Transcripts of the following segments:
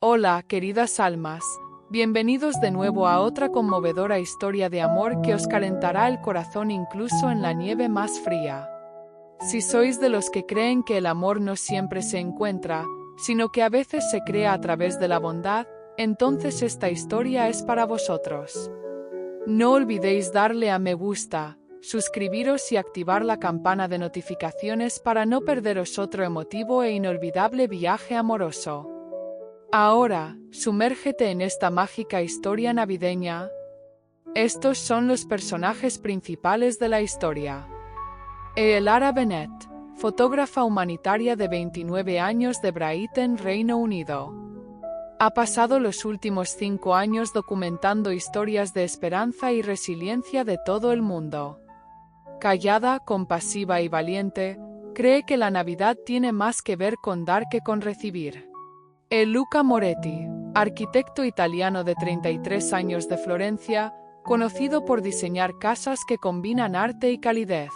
Hola, queridas almas. Bienvenidos de nuevo a otra conmovedora historia de amor que os calentará el corazón incluso en la nieve más fría. Si sois de los que creen que el amor no siempre se encuentra, sino que a veces se crea a través de la bondad, entonces esta historia es para vosotros. No olvidéis darle a me gusta, suscribiros y activar la campana de notificaciones para no perderos otro emotivo e inolvidable viaje amoroso. Ahora, sumérgete en esta mágica historia navideña. Estos son los personajes principales de la historia. Elara Bennett, fotógrafa humanitaria de 29 años de Brighton, Reino Unido. Ha pasado los últimos 5 años documentando historias de esperanza y resiliencia de todo el mundo. Callada, compasiva y valiente, cree que la Navidad tiene más que ver con dar que con recibir. Luca Moretti, arquitecto italiano de 33 años de Florencia, conocido por diseñar casas que combinan arte y calidez.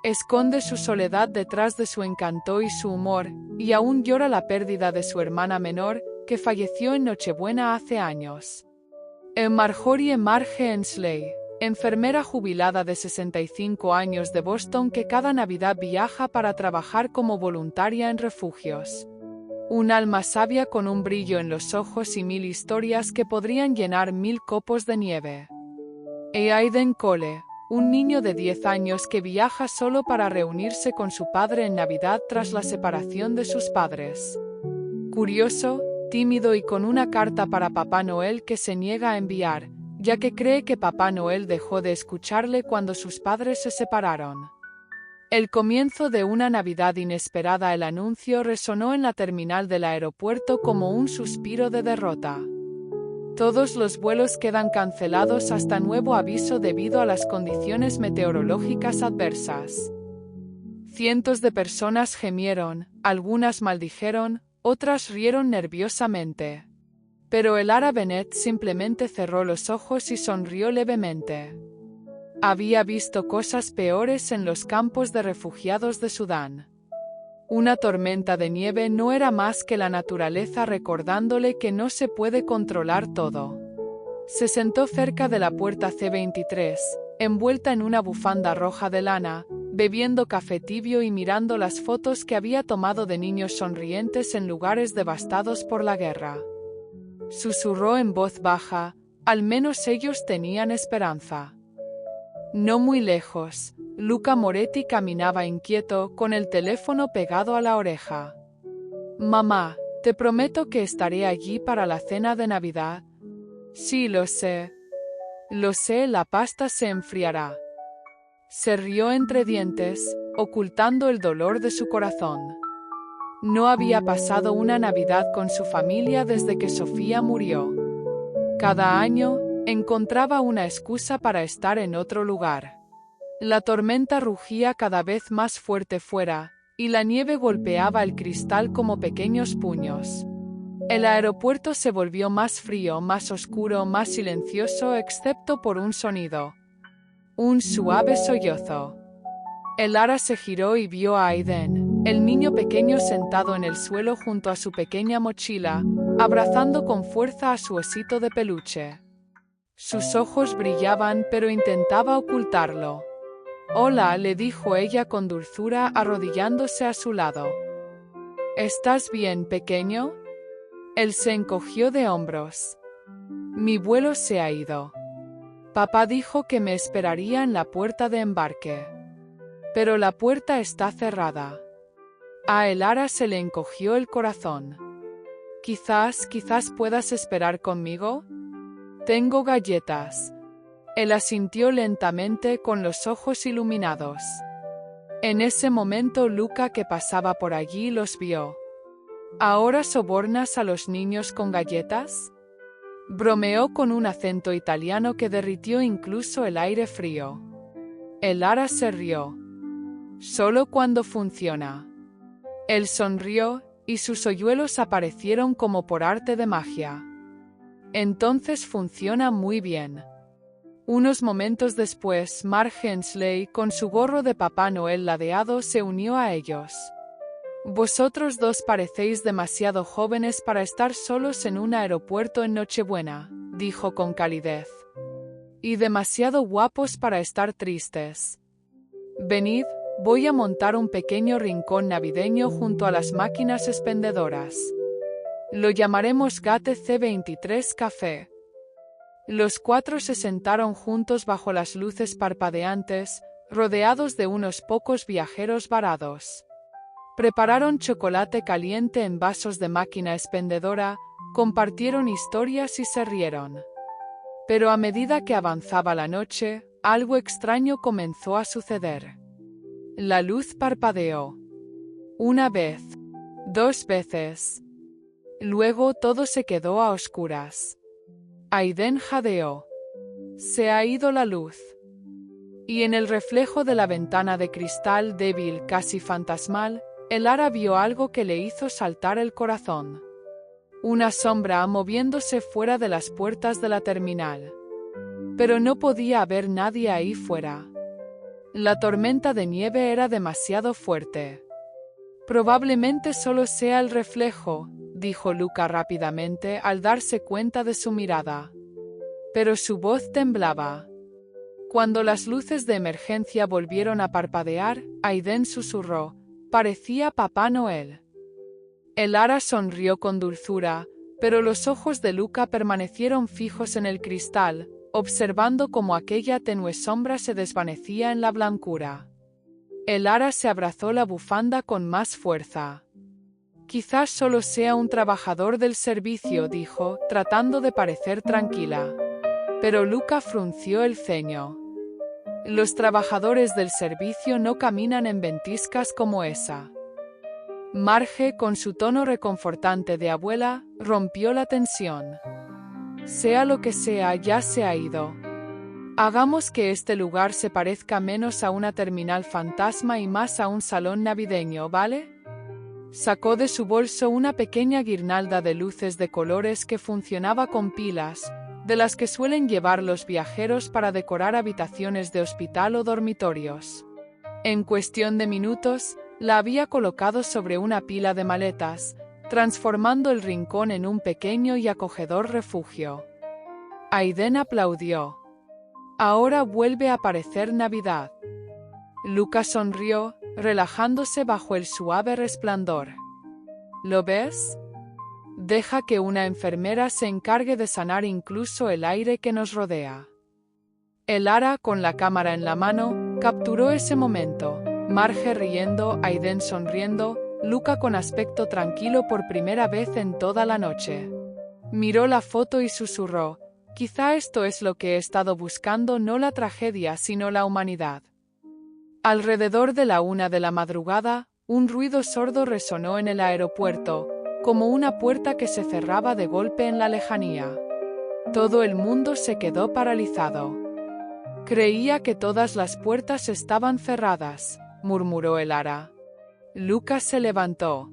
Esconde su soledad detrás de su encanto y su humor, y aún llora la pérdida de su hermana menor, que falleció en Nochebuena hace años. Marjorie Marge Ensley, enfermera jubilada de 65 años de Boston que cada Navidad viaja para trabajar como voluntaria en refugios. Un alma sabia con un brillo en los ojos y 1000 historias que podrían llenar 1000 copos de nieve. Aidan Cole, un niño de 10 años que viaja solo para reunirse con su padre en Navidad tras la separación de sus padres. Curioso, tímido y con una carta para Papá Noel que se niega a enviar, ya que cree que Papá Noel dejó de escucharle cuando sus padres se separaron. El comienzo de una Navidad inesperada. El anuncio resonó en la terminal del aeropuerto como un suspiro de derrota. Todos los vuelos quedan cancelados hasta nuevo aviso debido a las condiciones meteorológicas adversas. Cientos de personas gemieron, algunas maldijeron, otras rieron nerviosamente. Pero Elara Bennett simplemente cerró los ojos y sonrió levemente. Había visto cosas peores en los campos de refugiados de Sudán. Una tormenta de nieve no era más que la naturaleza recordándole que no se puede controlar todo. Se sentó cerca de la puerta C-23, envuelta en una bufanda roja de lana, bebiendo café tibio y mirando las fotos que había tomado de niños sonrientes en lugares devastados por la guerra. Susurró en voz baja, al menos ellos tenían esperanza. No muy lejos, Luca Moretti caminaba inquieto con el teléfono pegado a la oreja. Mamá, te prometo que estaré allí para la cena de Navidad. Sí, lo sé. Lo sé, la pasta se enfriará. Se rió entre dientes, ocultando el dolor de su corazón. No había pasado una Navidad con su familia desde que Sofía murió. Cada año, encontraba una excusa para estar en otro lugar. La tormenta rugía cada vez más fuerte fuera, y la nieve golpeaba el cristal como pequeños puños. El aeropuerto se volvió más frío, más oscuro, más silencioso, excepto por un sonido. Un suave sollozo. Elara se giró y vio a Aidan, el niño pequeño sentado en el suelo junto a su pequeña mochila, abrazando con fuerza a su osito de peluche. Sus ojos brillaban, pero intentaba ocultarlo. Hola, le dijo ella con dulzura, arrodillándose a su lado. ¿Estás bien, pequeño? Él se encogió de hombros. Mi vuelo se ha ido. Papá dijo que me esperaría en la puerta de embarque. Pero la puerta está cerrada. A Elara se le encogió el corazón. Quizás puedas esperar conmigo. Tengo galletas. Él asintió lentamente con los ojos iluminados. En ese momento Luca, que pasaba por allí, los vio. ¿Ahora sobornas a los niños con galletas? Bromeó con un acento italiano que derritió incluso el aire frío. Elara se rió. Solo cuando funciona. Él sonrió, y sus hoyuelos aparecieron como por arte de magia. Entonces funciona muy bien. Unos momentos después, Marge Ensley, con su gorro de Papá Noel ladeado, se unió a ellos. Vosotros dos parecéis demasiado jóvenes para estar solos en un aeropuerto en Nochebuena, dijo con calidez. Y demasiado guapos para estar tristes. Venid, voy a montar un pequeño rincón navideño junto a las máquinas expendedoras. Lo llamaremos Gate C23 Café. Los cuatro se sentaron juntos bajo las luces parpadeantes, rodeados de unos pocos viajeros varados. Prepararon chocolate caliente en vasos de máquina expendedora, compartieron historias y se rieron. Pero a medida que avanzaba la noche, algo extraño comenzó a suceder. La luz parpadeó. Una vez. 2 veces. Luego todo se quedó a oscuras. Aiden jadeó. Se ha ido la luz. Y en el reflejo de la ventana de cristal débil, casi fantasmal, Elara vio algo que le hizo saltar el corazón. Una sombra moviéndose fuera de las puertas de la terminal. Pero no podía haber nadie ahí fuera. La tormenta de nieve era demasiado fuerte. Probablemente solo sea el reflejo, dijo Luca rápidamente al darse cuenta de su mirada. Pero su voz temblaba. Cuando las luces de emergencia volvieron a parpadear, Aiden susurró: parecía Papá Noel. Elara sonrió con dulzura, pero los ojos de Luca permanecieron fijos en el cristal, observando cómo aquella tenue sombra se desvanecía en la blancura. Elara se abrazó la bufanda con más fuerza. Quizás solo sea un trabajador del servicio, dijo, tratando de parecer tranquila. Pero Luca frunció el ceño. Los trabajadores del servicio no caminan en ventiscas como esa. Marge, con su tono reconfortante de abuela, rompió la tensión. Sea lo que sea, ya se ha ido. Hagamos que este lugar se parezca menos a una terminal fantasma y más a un salón navideño, ¿vale? Sacó de su bolso una pequeña guirnalda de luces de colores que funcionaba con pilas, de las que suelen llevar los viajeros para decorar habitaciones de hospital o dormitorios. En cuestión de minutos, la había colocado sobre una pila de maletas, transformando el rincón en un pequeño y acogedor refugio. Aiden aplaudió. Ahora vuelve a parecer Navidad. Luca sonrió, relajándose bajo el suave resplandor. ¿Lo ves? Deja que una enfermera se encargue de sanar incluso el aire que nos rodea. Elara, con la cámara en la mano, capturó ese momento. Marge riendo, Aiden sonriendo, Luca con aspecto tranquilo por primera vez en toda la noche. Miró la foto y susurró: quizá esto es lo que he estado buscando, no la tragedia sino la humanidad. Alrededor de la 1 de la madrugada, un ruido sordo resonó en el aeropuerto, como una puerta que se cerraba de golpe en la lejanía. Todo el mundo se quedó paralizado. Creía que todas las puertas estaban cerradas, murmuró Elara. Luca se levantó.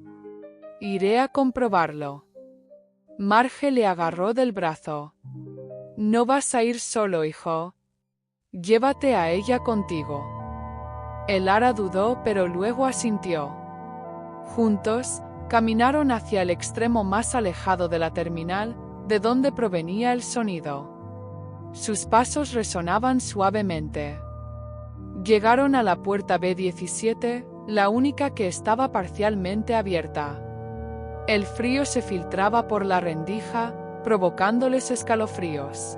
Iré a comprobarlo. Marge le agarró del brazo. No vas a ir solo, hijo. Llévate a ella contigo. Elara dudó, pero luego asintió. Juntos, caminaron hacia el extremo más alejado de la terminal, de donde provenía el sonido. Sus pasos resonaban suavemente. Llegaron a la puerta B17, la única que estaba parcialmente abierta. El frío se filtraba por la rendija, provocándoles escalofríos.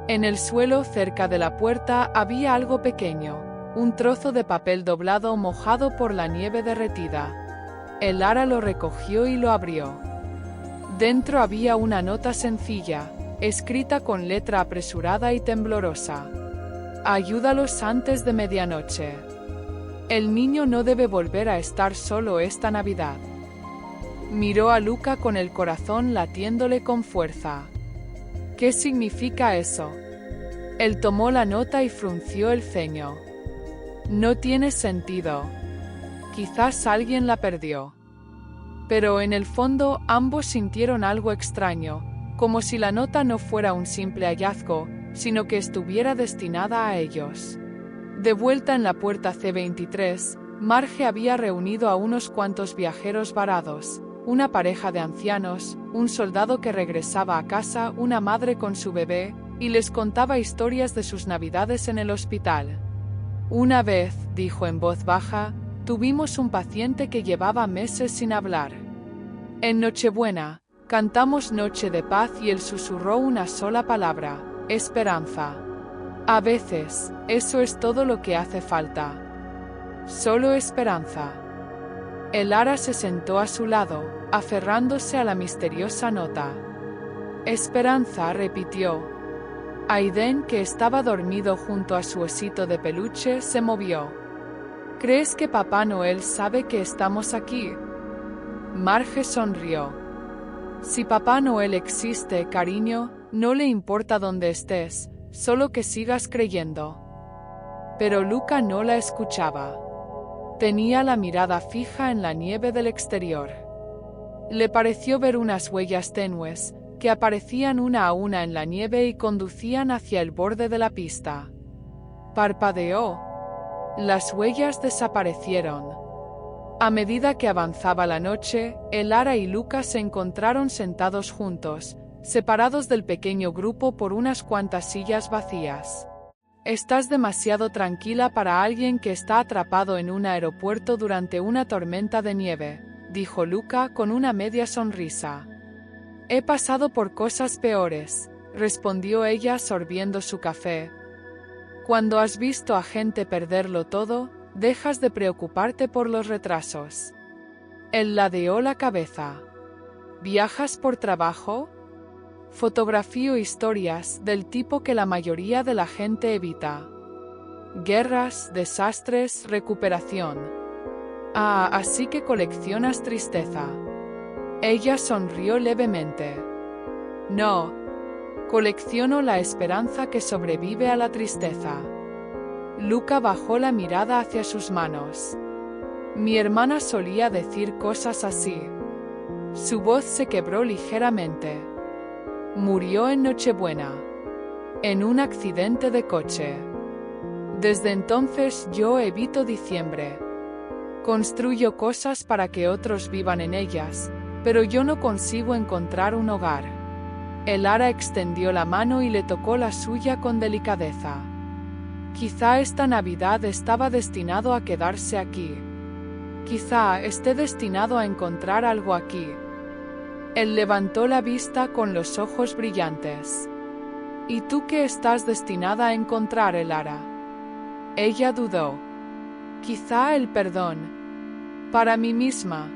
En el suelo cerca de la puerta había algo pequeño, un trozo de papel doblado mojado por la nieve derretida. Elara lo recogió y lo abrió. Dentro había una nota sencilla, escrita con letra apresurada y temblorosa. Ayúdalos antes de medianoche. El niño no debe volver a estar solo esta Navidad. Miró a Luca con el corazón latiéndole con fuerza. ¿Qué significa eso? Él tomó la nota y frunció el ceño. No tiene sentido. Quizás alguien la perdió. Pero en el fondo ambos sintieron algo extraño, como si la nota no fuera un simple hallazgo, sino que estuviera destinada a ellos. De vuelta en la puerta C23, Marge había reunido a unos cuantos viajeros varados, una pareja de ancianos, un soldado que regresaba a casa, una madre con su bebé, y les contaba historias de sus navidades en el hospital. Una vez, dijo en voz baja, tuvimos un paciente que llevaba meses sin hablar. En Nochebuena, cantamos Noche de Paz y él susurró una sola palabra: esperanza. A veces, eso es todo lo que hace falta. Solo esperanza. El ara se sentó a su lado, aferrándose a la misteriosa nota. Esperanza, repitió. Aiden, que estaba dormido junto a su osito de peluche, se movió. ¿Crees que Papá Noel sabe que estamos aquí? Marge sonrió. Si Papá Noel existe, cariño, no le importa dónde estés, solo que sigas creyendo. Pero Luca no la escuchaba. Tenía la mirada fija en la nieve del exterior. Le pareció ver unas huellas tenues, que aparecían una a una en la nieve y conducían hacia el borde de la pista. Parpadeó. Las huellas desaparecieron. A medida que avanzaba la noche, el ara y Luca se encontraron sentados juntos, separados del pequeño grupo por unas cuantas sillas vacías. Estás demasiado tranquila para alguien que está atrapado en un aeropuerto durante una tormenta de nieve, dijo Luca con una media sonrisa. He pasado por cosas peores, respondió ella sorbiendo su café. Cuando has visto a gente perderlo todo, dejas de preocuparte por los retrasos. Él ladeó la cabeza. ¿Viajas por trabajo? Fotografío historias del tipo que la mayoría de la gente evita. Guerras, desastres, recuperación. Ah, así que coleccionas tristeza. Ella sonrió levemente. No. Colecciono la esperanza que sobrevive a la tristeza. Luca bajó la mirada hacia sus manos. Mi hermana solía decir cosas así. Su voz se quebró ligeramente. Murió en Nochebuena. En un accidente de coche. Desde entonces yo evito diciembre. Construyo cosas para que otros vivan en ellas, pero yo no consigo encontrar un hogar. El ara extendió la mano y le tocó la suya con delicadeza. Quizá esta Navidad estaba destinado a quedarse aquí. Quizá esté destinado a encontrar algo aquí. Él levantó la vista con los ojos brillantes. ¿Y tú qué estás destinada a encontrar, el ara? Ella dudó. Quizá el perdón. Para mí misma.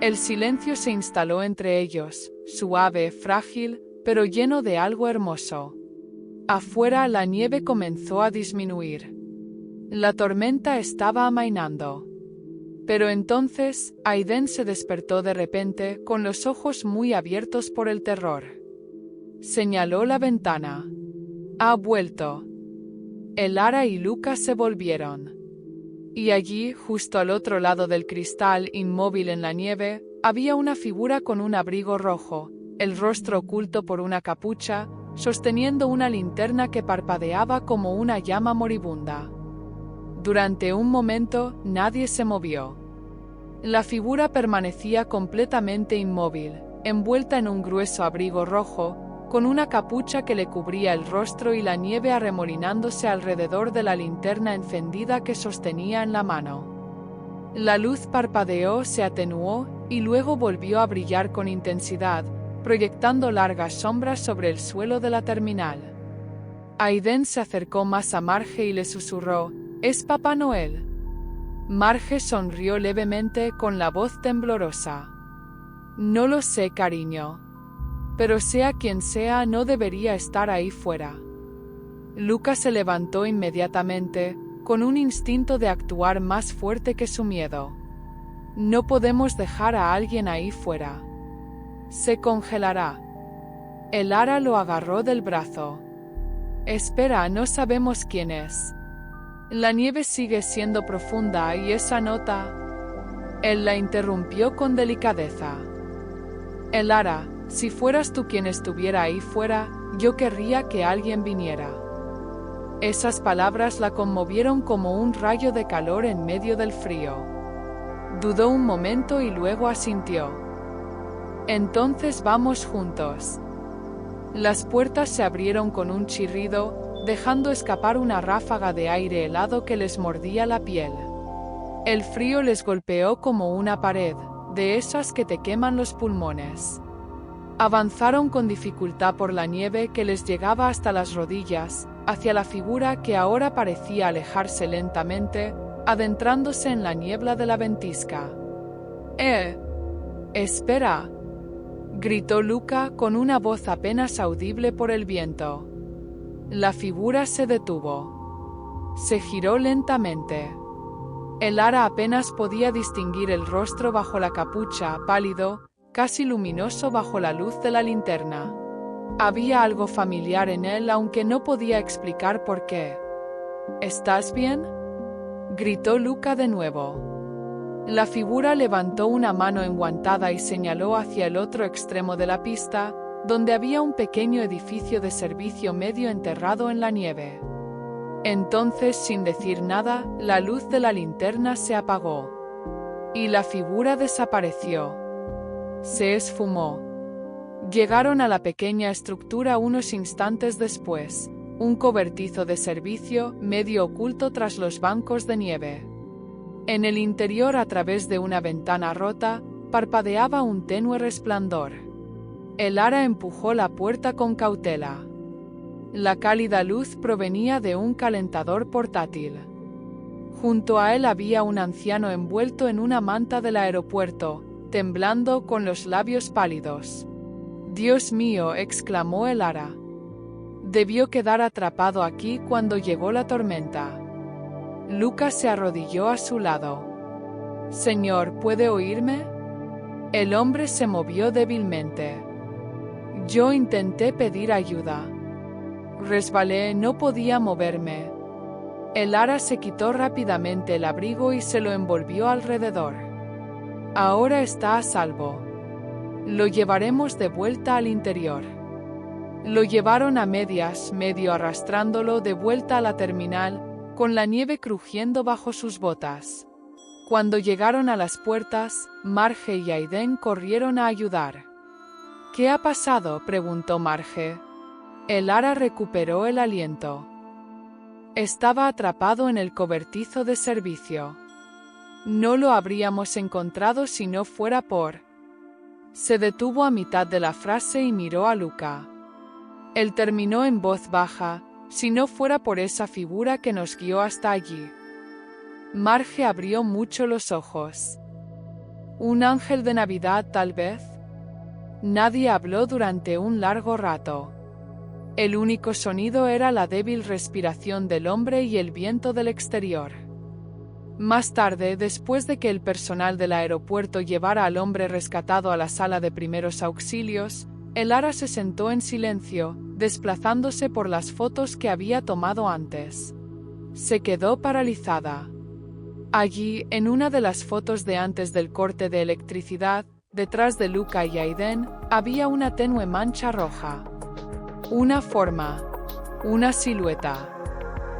El silencio se instaló entre ellos, suave, frágil, pero lleno de algo hermoso. Afuera la nieve comenzó a disminuir. La tormenta estaba amainando. Pero entonces, Aiden se despertó de repente, con los ojos muy abiertos por el terror. Señaló la ventana. Ha vuelto. El ara y Luca se volvieron. Y allí, justo al otro lado del cristal, inmóvil en la nieve, había una figura con un abrigo rojo, el rostro oculto por una capucha, sosteniendo una linterna que parpadeaba como una llama moribunda. Durante un momento, nadie se movió. La figura permanecía completamente inmóvil, envuelta en un grueso abrigo rojo, con una capucha que le cubría el rostro y la nieve arremolinándose alrededor de la linterna encendida que sostenía en la mano. La luz parpadeó, se atenuó, y luego volvió a brillar con intensidad, proyectando largas sombras sobre el suelo de la terminal. Aiden se acercó más a Marge y le susurró: ¿Es Papá Noel? Marge sonrió levemente con la voz temblorosa. No lo sé, cariño. Pero sea quien sea, no debería estar ahí fuera. Luca se levantó inmediatamente, con un instinto de actuar más fuerte que su miedo. No podemos dejar a alguien ahí fuera. Se congelará. El ara lo agarró del brazo. Espera, no sabemos quién es. La nieve sigue siendo profunda y esa nota... Él la interrumpió con delicadeza. El ara, si fueras tú quien estuviera ahí fuera, yo querría que alguien viniera. Esas palabras la conmovieron como un rayo de calor en medio del frío. Dudó un momento y luego asintió. Entonces vamos juntos. Las puertas se abrieron con un chirrido, dejando escapar una ráfaga de aire helado que les mordía la piel. El frío les golpeó como una pared, de esas que te queman los pulmones. Avanzaron con dificultad por la nieve que les llegaba hasta las rodillas, hacia la figura que ahora parecía alejarse lentamente, adentrándose en la niebla de la ventisca. Espera, gritó Luca con una voz apenas audible por el viento. La figura se detuvo. Se giró lentamente. Elara apenas podía distinguir el rostro bajo la capucha, pálido, casi luminoso bajo la luz de la linterna. Había algo familiar en él, aunque no podía explicar por qué. ¿Estás bien?, gritó Luca de nuevo. La figura levantó una mano enguantada y señaló hacia el otro extremo de la pista, donde había un pequeño edificio de servicio medio enterrado en la nieve. Entonces, sin decir nada, la luz de la linterna se apagó. Y la figura desapareció. Se esfumó. Llegaron a la pequeña estructura unos instantes después, un cobertizo de servicio, medio oculto tras los bancos de nieve. En el interior, a través de una ventana rota, parpadeaba un tenue resplandor. Elara empujó la puerta con cautela. La cálida luz provenía de un calentador portátil. Junto a él había un anciano envuelto en una manta del aeropuerto, temblando con los labios pálidos. «Dios mío», exclamó Elara. Debió quedar atrapado aquí cuando llegó la tormenta. Luca se arrodilló a su lado. «Señor, ¿puede oírme?». El hombre se movió débilmente. «Yo intenté pedir ayuda. Resbalé, no podía moverme». Elara se quitó rápidamente el abrigo y se lo envolvió alrededor. «Ahora está a salvo. Lo llevaremos de vuelta al interior». Lo llevaron a medias, medio arrastrándolo de vuelta a la terminal, con la nieve crujiendo bajo sus botas. Cuando llegaron a las puertas, Marge y Aiden corrieron a ayudar. «¿Qué ha pasado?», preguntó Marge. Elara recuperó el aliento. Estaba atrapado en el cobertizo de servicio. No lo habríamos encontrado si no fuera por... Se detuvo a mitad de la frase y miró a Luca. Él terminó en voz baja, si no fuera por esa figura que nos guió hasta allí. Marge abrió mucho los ojos. ¿Un ángel de Navidad, tal vez? Nadie habló durante un largo rato. El único sonido era la débil respiración del hombre y el viento del exterior. Más tarde, después de que el personal del aeropuerto llevara al hombre rescatado a la sala de primeros auxilios, Elara se sentó en silencio, desplazándose por las fotos que había tomado antes. Se quedó paralizada. Allí, en una de las fotos de antes del corte de electricidad, detrás de Luca y Aiden, había una tenue mancha roja. Una forma. Una silueta.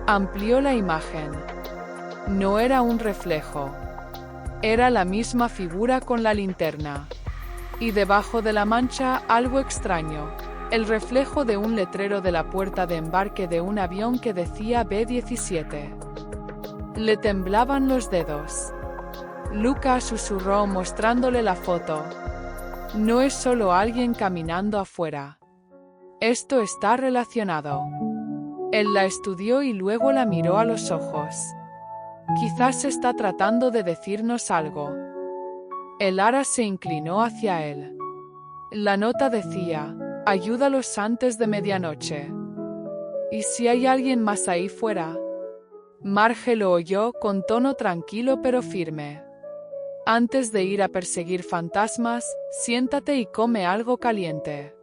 Amplió la imagen. No era un reflejo. Era la misma figura con la linterna. Y debajo de la mancha, algo extraño. El reflejo de un letrero de la puerta de embarque de un avión que decía B-17. Le temblaban los dedos. Luca susurró mostrándole la foto. No es solo alguien caminando afuera. Esto está relacionado. Él la estudió y luego la miró a los ojos. Quizás está tratando de decirnos algo. Elara se inclinó hacia él. La nota decía, ayúdalos antes de medianoche. ¿Y si hay alguien más ahí fuera? Marge lo oyó con tono tranquilo pero firme. Antes de ir a perseguir fantasmas, siéntate y come algo caliente.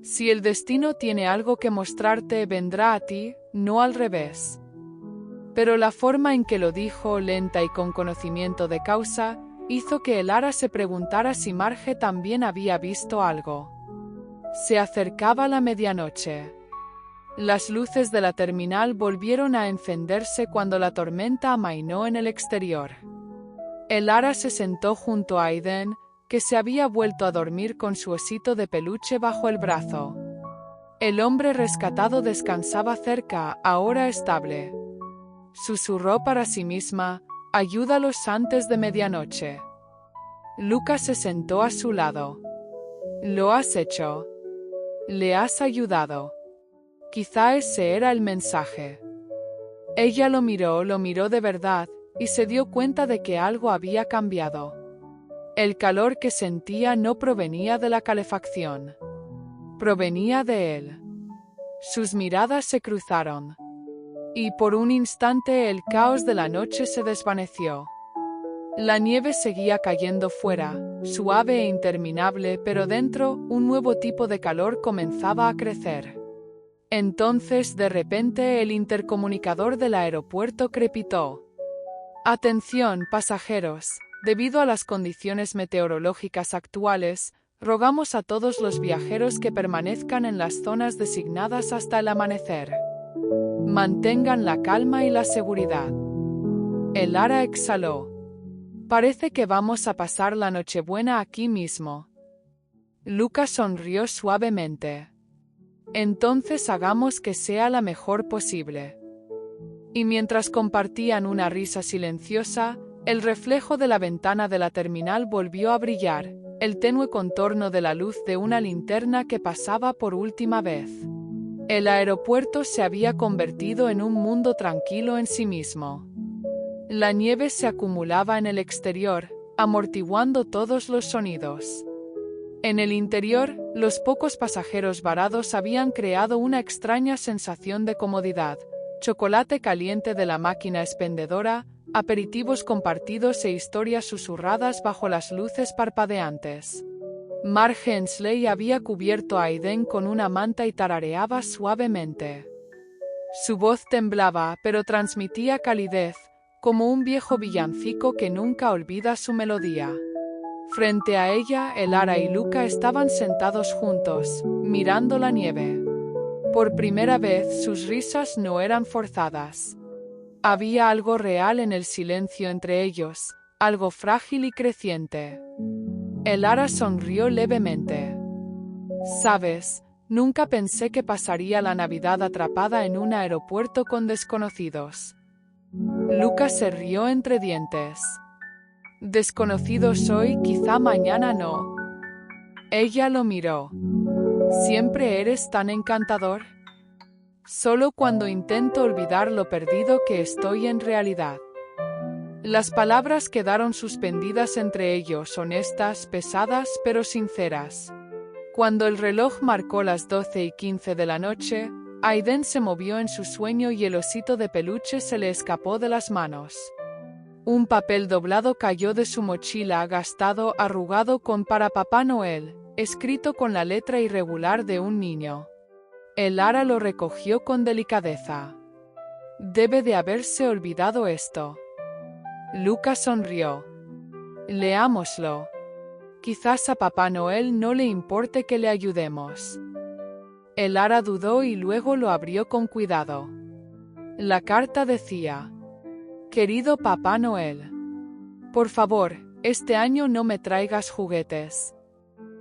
Si el destino tiene algo que mostrarte, vendrá a ti, no al revés. Pero la forma en que lo dijo, lenta y con conocimiento de causa, hizo que Elara se preguntara si Marge también había visto algo. Se acercaba la medianoche. Las luces de la terminal volvieron a encenderse cuando la tormenta amainó en el exterior. Elara se sentó junto a Aiden, que se había vuelto a dormir con su osito de peluche bajo el brazo. El hombre rescatado descansaba cerca, ahora estable. Susurró para sí misma: «Ayúdalos antes de medianoche». Luca se sentó a su lado. «Lo has hecho. Le has ayudado». Quizá ese era el mensaje. Ella lo miró de verdad, y se dio cuenta de que algo había cambiado. El calor que sentía no provenía de la calefacción. Provenía de él. Sus miradas se cruzaron. Y por un instante el caos de la noche se desvaneció. La nieve seguía cayendo fuera, suave e interminable, pero dentro, un nuevo tipo de calor comenzaba a crecer. Entonces, de repente, el intercomunicador del aeropuerto crepitó. «Atención, pasajeros. Debido a las condiciones meteorológicas actuales, rogamos a todos los viajeros que permanezcan en las zonas designadas hasta el amanecer. Mantengan la calma y la seguridad». Elara exhaló. «Parece que vamos a pasar la Nochebuena aquí mismo». Luca sonrió suavemente. «Entonces hagamos que sea la mejor posible». Y mientras compartían una risa silenciosa, el reflejo de la ventana de la terminal volvió a brillar, el tenue contorno de la luz de una linterna que pasaba por última vez. El aeropuerto se había convertido en un mundo tranquilo en sí mismo. La nieve se acumulaba en el exterior, amortiguando todos los sonidos. En el interior, los pocos pasajeros varados habían creado una extraña sensación de comodidad: chocolate caliente de la máquina expendedora, aperitivos compartidos e historias susurradas bajo las luces parpadeantes. Mark Hensley había cubierto a Aiden con una manta y tarareaba suavemente. Su voz temblaba, pero transmitía calidez, como un viejo villancico que nunca olvida su melodía. Frente a ella, Elara y Luca estaban sentados juntos, mirando la nieve. Por primera vez, sus risas no eran forzadas. Había algo real en el silencio entre ellos, algo frágil y creciente. Elara sonrió levemente. «Sabes, nunca pensé que pasaría la Navidad atrapada en un aeropuerto con desconocidos». Luca se rió entre dientes. «Desconocidos hoy, quizá mañana no». Ella lo miró. «¿Siempre eres tan encantador?» «Solo cuando intento olvidar lo perdido que estoy en realidad». Las palabras quedaron suspendidas entre ellos, honestas, pesadas, pero sinceras. Cuando el reloj marcó las 12:15 de la noche, Aiden se movió en su sueño y el osito de peluche se le escapó de las manos. Un papel doblado cayó de su mochila, gastado, arrugado, con «Para Papá Noel», escrito con la letra irregular de un niño. Elara lo recogió con delicadeza. «Debe de haberse olvidado esto». Luca sonrió. «Leámoslo. Quizás a Papá Noel no le importe que le ayudemos». Elara dudó y luego lo abrió con cuidado. La carta decía: «Querido Papá Noel, por favor, este año no me traigas juguetes.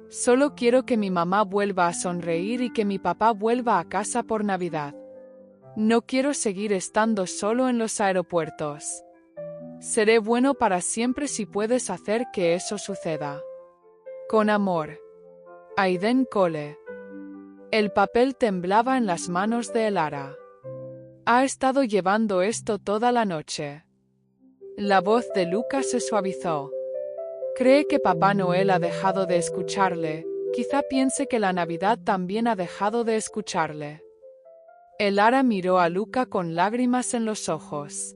Solo quiero que mi mamá vuelva a sonreír y que mi papá vuelva a casa por Navidad. No quiero seguir estando solo en los aeropuertos. Seré bueno para siempre si puedes hacer que eso suceda. Con amor. Aiden Cole». El papel temblaba en las manos de Elara. «Ha estado llevando esto toda la noche». La voz de Luca se suavizó. «Cree que Papá Noel ha dejado de escucharle, quizá piense que la Navidad también ha dejado de escucharle». Elara miró a Luca con lágrimas en los ojos.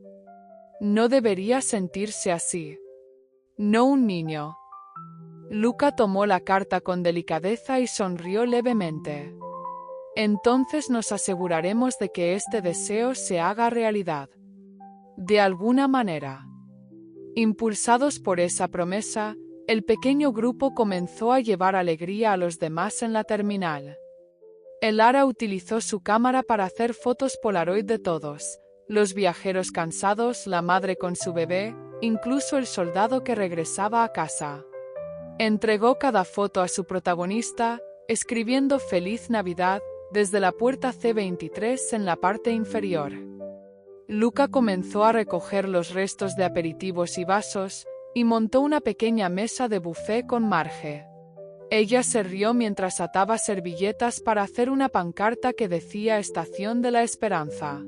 «No debería sentirse así. No un niño». Luca tomó la carta con delicadeza y sonrió levemente. «Entonces nos aseguraremos de que este deseo se haga realidad. De alguna manera». Impulsados por esa promesa, el pequeño grupo comenzó a llevar alegría a los demás en la terminal. El Ara utilizó su cámara para hacer fotos Polaroid de todos, los viajeros cansados, la madre con su bebé, incluso el soldado que regresaba a casa. Entregó cada foto a su protagonista, escribiendo Feliz Navidad desde la puerta C23 en la parte inferior. Luca comenzó a recoger los restos de aperitivos y vasos, y montó una pequeña mesa de buffet con Marge. Ella se rió mientras ataba servilletas para hacer una pancarta que decía Estación de la Esperanza.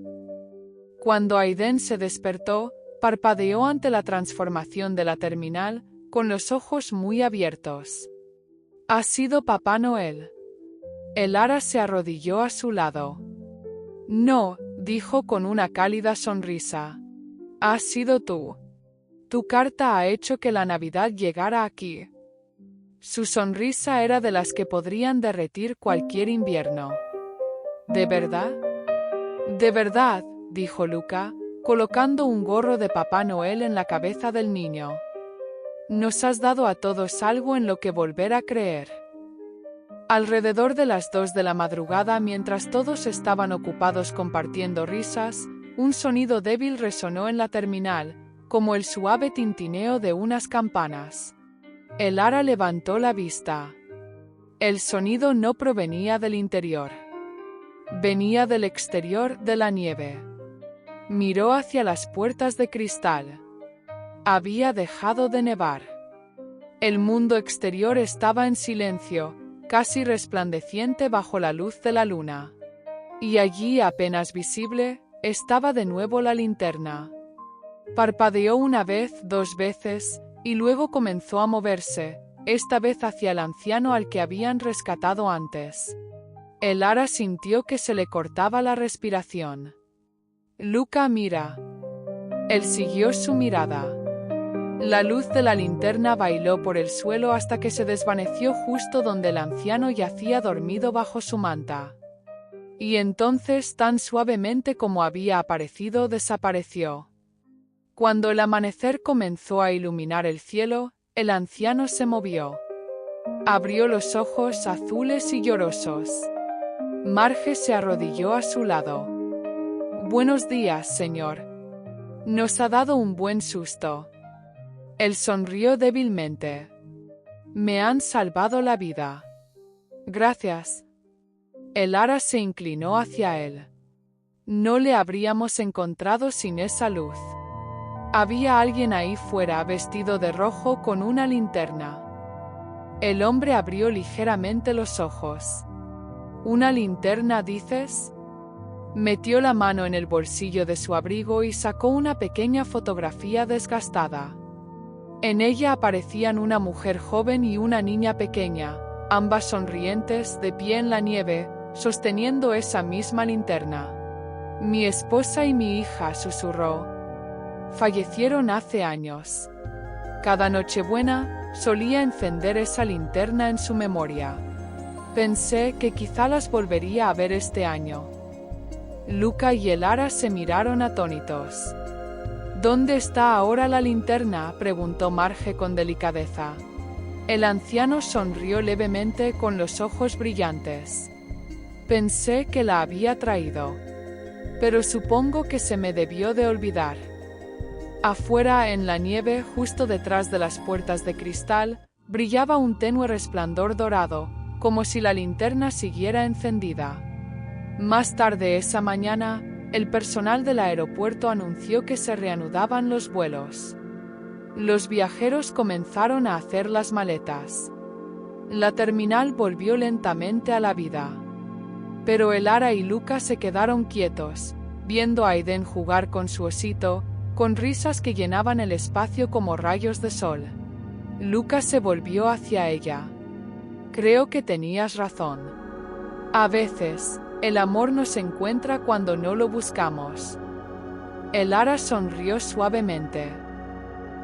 Cuando Aiden se despertó, parpadeó ante la transformación de la terminal, con los ojos muy abiertos. «¿Ha sido Papá Noel?» El Ara se arrodilló a su lado. «No», dijo con una cálida sonrisa. «Has sido tú. Tu carta ha hecho que la Navidad llegara aquí». Su sonrisa era de las que podrían derretir cualquier invierno. «¿De verdad?» «De verdad», dijo Luca, colocando un gorro de Papá Noel en la cabeza del niño. «Nos has dado a todos algo en lo que volver a creer». Alrededor de las 2 de la madrugada, mientras todos estaban ocupados compartiendo risas, un sonido débil resonó en la terminal, como el suave tintineo de unas campanas. El Ara levantó la vista. El sonido no provenía del interior. Venía del exterior, de la nieve. Miró hacia las puertas de cristal. Había dejado de nevar. El mundo exterior estaba en silencio, casi resplandeciente bajo la luz de la luna. Y allí, apenas visible, estaba de nuevo la linterna. Parpadeó una vez, 2 veces, y luego comenzó a moverse, esta vez hacia el anciano al que habían rescatado antes. El Ara sintió que se le cortaba la respiración. «Luca, mira». Él siguió su mirada. La luz de la linterna bailó por el suelo hasta que se desvaneció justo donde el anciano yacía dormido bajo su manta. Y entonces, tan suavemente como había aparecido, desapareció. Cuando el amanecer comenzó a iluminar el cielo, el anciano se movió. Abrió los ojos azules y llorosos. Marge se arrodilló a su lado. «Buenos días, señor. Nos ha dado un buen susto». Él sonrió débilmente. «Me han salvado la vida». «Gracias». El Ara se inclinó hacia él. «No le habríamos encontrado sin esa luz». Había alguien ahí fuera vestido de rojo con una linterna. El hombre abrió ligeramente los ojos. «¿Una linterna, dices?» Metió la mano en el bolsillo de su abrigo y sacó una pequeña fotografía desgastada. En ella aparecían una mujer joven y una niña pequeña, ambas sonrientes, de pie en la nieve, sosteniendo esa misma linterna. «Mi esposa y mi hija», susurró. «Fallecieron hace años. Cada Nochebuena solía encender esa linterna en su memoria. Pensé que quizá las volvería a ver este año». Luca y el Ara se miraron atónitos. «¿Dónde está ahora la linterna?», preguntó Marge con delicadeza. El anciano sonrió levemente con los ojos brillantes. «Pensé que la había traído. Pero supongo que se me debió de olvidar». Afuera, en la nieve, justo detrás de las puertas de cristal, brillaba un tenue resplandor dorado, como si la linterna siguiera encendida. Más tarde esa mañana, el personal del aeropuerto anunció que se reanudaban los vuelos. Los viajeros comenzaron a hacer las maletas. La terminal volvió lentamente a la vida. Pero el Ara y Luca se quedaron quietos, viendo a Aiden jugar con su osito, con risas que llenaban el espacio como rayos de sol. Luca se volvió hacia ella. «Creo que tenías razón. A veces, el amor nos encuentra cuando no lo buscamos». El Ara sonrió suavemente.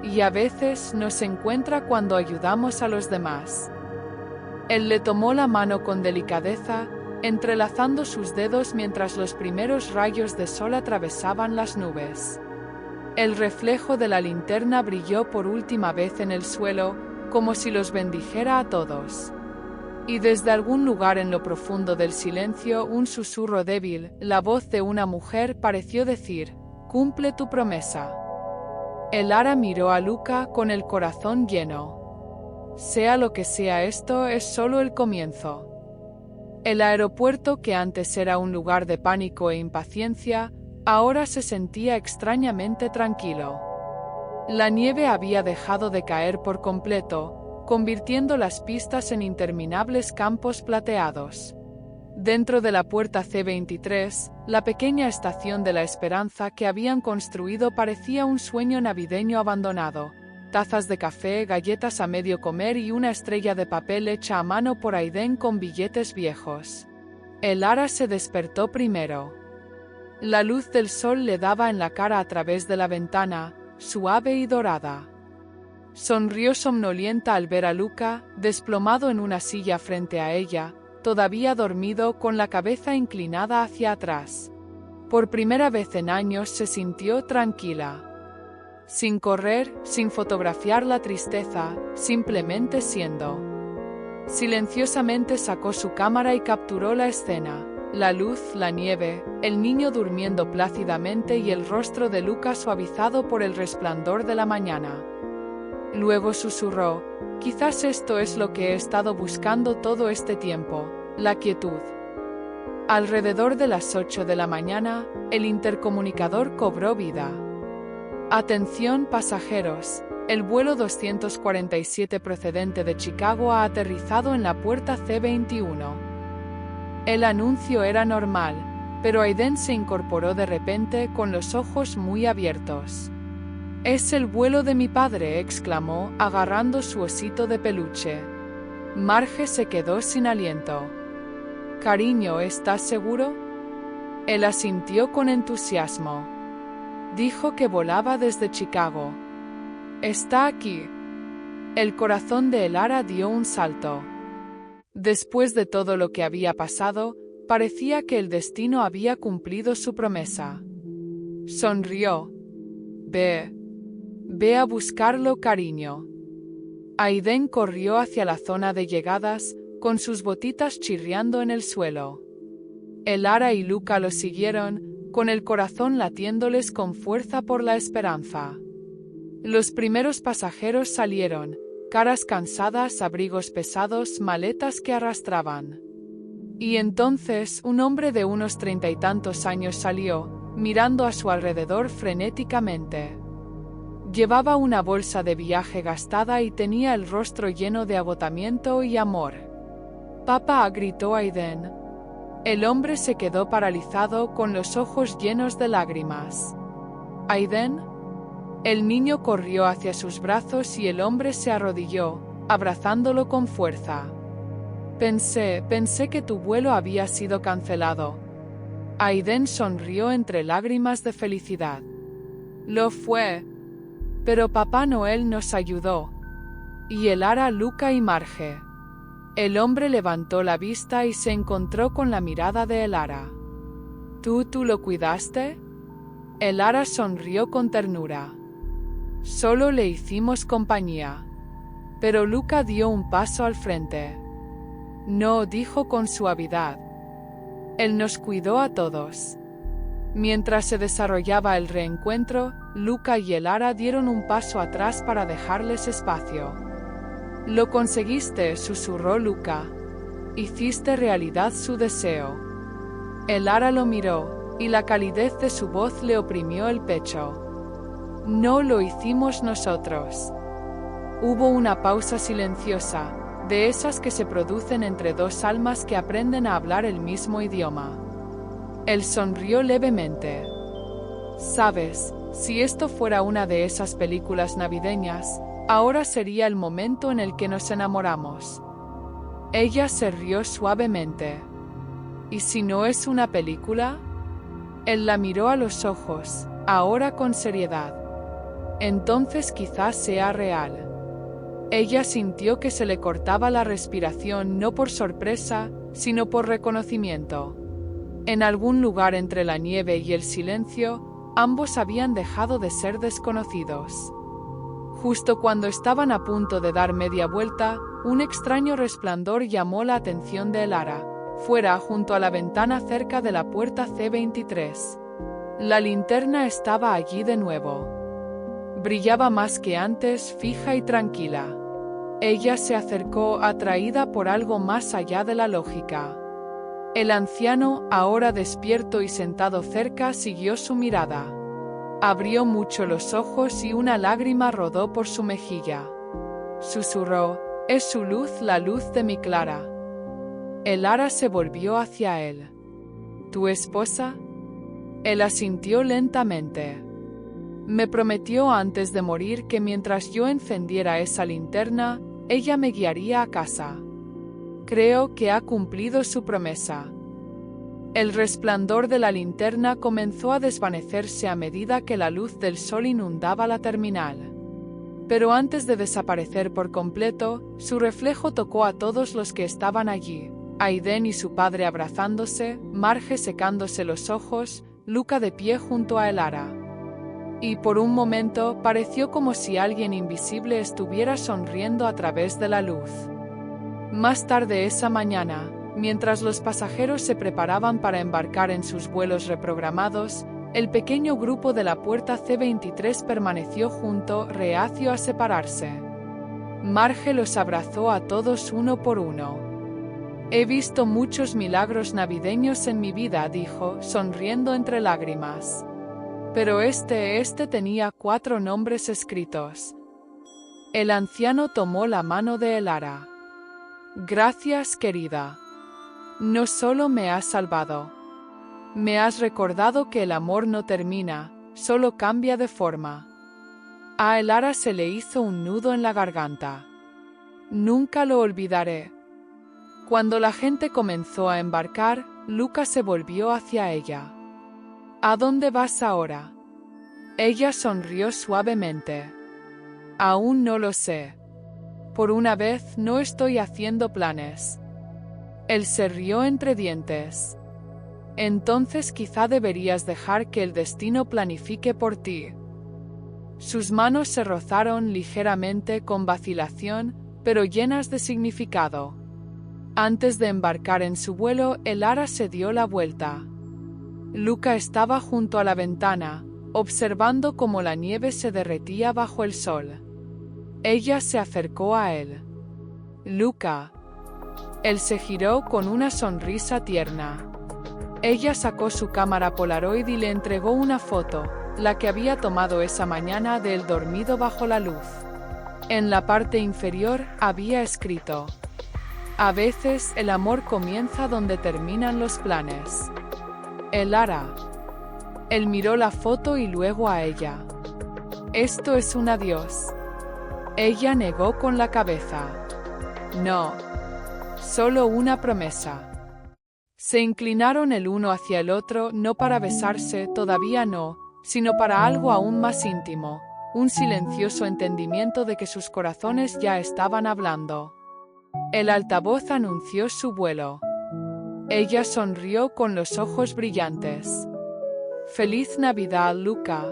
«Y a veces nos encuentra cuando ayudamos a los demás». Él le tomó la mano con delicadeza, entrelazando sus dedos mientras los primeros rayos de sol atravesaban las nubes. El reflejo de la linterna brilló por última vez en el suelo, como si los bendijera a todos. Y desde algún lugar en lo profundo del silencio, un susurro débil, la voz de una mujer, pareció decir: «Cumple tu promesa». Elara miró a Luca con el corazón lleno. Sea lo que sea, esto es solo el comienzo. El aeropuerto, que antes era un lugar de pánico e impaciencia, ahora se sentía extrañamente tranquilo. La nieve había dejado de caer por completo, convirtiendo las pistas en interminables campos plateados. Dentro de la puerta C-23, la pequeña estación de la Esperanza que habían construido parecía un sueño navideño abandonado. Tazas de café, galletas a medio comer y una estrella de papel hecha a mano por Aiden con billetes viejos. Elara se despertó primero. La luz del sol le daba en la cara a través de la ventana, suave y dorada. Sonrió somnolienta al ver a Luca, desplomado en una silla frente a ella, todavía dormido, con la cabeza inclinada hacia atrás. Por primera vez en años se sintió tranquila. Sin correr, sin fotografiar la tristeza, simplemente siendo. Silenciosamente sacó su cámara y capturó la escena. La luz, la nieve, el niño durmiendo plácidamente y el rostro de Luca suavizado por el resplandor de la mañana. Luego susurró: «Quizás esto es lo que he estado buscando todo este tiempo, la quietud». Alrededor de las 8 de la mañana, el intercomunicador cobró vida. «Atención pasajeros, el vuelo 247 procedente de Chicago ha aterrizado en la puerta C-21». El anuncio era normal, pero Aiden se incorporó de repente con los ojos muy abiertos. «Es el vuelo de mi padre», exclamó, agarrando su osito de peluche. Marge se quedó sin aliento. «Cariño, ¿estás seguro?» Él asintió con entusiasmo. Dijo que volaba desde Chicago. «Está aquí». El corazón de Elara dio un salto. Después de todo lo que había pasado, parecía que el destino había cumplido su promesa. Sonrió. Ve a buscarlo, cariño». Aiden corrió hacia la zona de llegadas, con sus botitas chirriando en el suelo. Elara y Luca lo siguieron, con el corazón latiéndoles con fuerza por la esperanza. Los primeros pasajeros salieron, caras cansadas, abrigos pesados, maletas que arrastraban. Y entonces un hombre de unos 30 y tantos años salió, mirando a su alrededor frenéticamente. Llevaba una bolsa de viaje gastada y tenía el rostro lleno de agotamiento y amor. «Papá», gritó Aiden. El hombre se quedó paralizado, con los ojos llenos de lágrimas. «¿Aiden?» El niño corrió hacia sus brazos y el hombre se arrodilló, abrazándolo con fuerza. Pensé que tu vuelo había sido cancelado». Aiden sonrió entre lágrimas de felicidad. «Lo fue. Pero Papá Noel nos ayudó. Y Elara, Luca y Marge». El hombre levantó la vista y se encontró con la mirada de Elara. ¿Tú lo cuidaste?» Elara sonrió con ternura. «Solo le hicimos compañía». Pero Luca dio un paso al frente. «No», dijo con suavidad. «Él nos cuidó a todos». Mientras se desarrollaba el reencuentro, Luca y Elara dieron un paso atrás para dejarles espacio. «Lo conseguiste», susurró Luca. «Hiciste realidad su deseo». Elara lo miró, y la calidez de su voz le oprimió el pecho. «No lo hicimos nosotros». Hubo una pausa silenciosa, de esas que se producen entre dos almas que aprenden a hablar el mismo idioma. Él sonrió levemente. «Sabes, si esto fuera una de esas películas navideñas, ahora sería el momento en el que nos enamoramos». Ella se rió suavemente. «¿Y si no es una película?» Él la miró a los ojos, ahora con seriedad. «Entonces quizás sea real». Ella sintió que se le cortaba la respiración, no por sorpresa, sino por reconocimiento. En algún lugar entre la nieve y el silencio, ambos habían dejado de ser desconocidos. Justo cuando estaban a punto de dar media vuelta, un extraño resplandor llamó la atención de Elara. Fuera, junto a la ventana cerca de la puerta C23. La linterna estaba allí de nuevo. Brillaba más que antes, fija y tranquila. Ella se acercó, atraída por algo más allá de la lógica. El anciano, ahora despierto y sentado cerca, siguió su mirada. Abrió mucho los ojos y una lágrima rodó por su mejilla. Susurró: «Es su luz, la luz de mi Clara». Elara se volvió hacia él. «¿Tu esposa?» Él asintió lentamente. «Me prometió antes de morir que mientras yo encendiera esa linterna, ella me guiaría a casa. Creo que ha cumplido su promesa». El resplandor de la linterna comenzó a desvanecerse a medida que la luz del sol inundaba la terminal. Pero antes de desaparecer por completo, su reflejo tocó a todos los que estaban allí: Aiden y su padre abrazándose, Marge secándose los ojos, Luca de pie junto a Elara. Y por un momento pareció como si alguien invisible estuviera sonriendo a través de la luz. Más tarde esa mañana, mientras los pasajeros se preparaban para embarcar en sus vuelos reprogramados, el pequeño grupo de la puerta C23 permaneció junto, reacio a separarse. Marge los abrazó a todos uno por uno. «He visto muchos milagros navideños en mi vida», dijo, sonriendo entre lágrimas. Pero este tenía 4 nombres escritos. El anciano tomó la mano de Elara. «Gracias, querida. No solo me has salvado. Me has recordado que el amor no termina, solo cambia de forma». A Elara se le hizo un nudo en la garganta. «Nunca lo olvidaré». Cuando la gente comenzó a embarcar, Luca se volvió hacia ella. «¿A dónde vas ahora?» Ella sonrió suavemente. «Aún no lo sé. Por una vez no estoy haciendo planes». Él se rió entre dientes. «Entonces quizá deberías dejar que el destino planifique por ti». Sus manos se rozaron ligeramente con vacilación, pero llenas de significado. Antes de embarcar en su vuelo, Elara se dio la vuelta. Luca estaba junto a la ventana, observando cómo la nieve se derretía bajo el sol. Ella se acercó a él. «Luca». Él se giró con una sonrisa tierna. Ella sacó su cámara Polaroid y le entregó una foto, la que había tomado esa mañana de él dormido bajo la luz. En la parte inferior había escrito: «A veces el amor comienza donde terminan los planes. Elara». Él miró la foto y luego a ella. «Esto es un adiós». Ella negó con la cabeza. «No. Solo una promesa». Se inclinaron el uno hacia el otro, no para besarse, todavía no, sino para algo aún más íntimo, un silencioso entendimiento de que sus corazones ya estaban hablando. El altavoz anunció su vuelo. Ella sonrió con los ojos brillantes. «Feliz Navidad, Luca».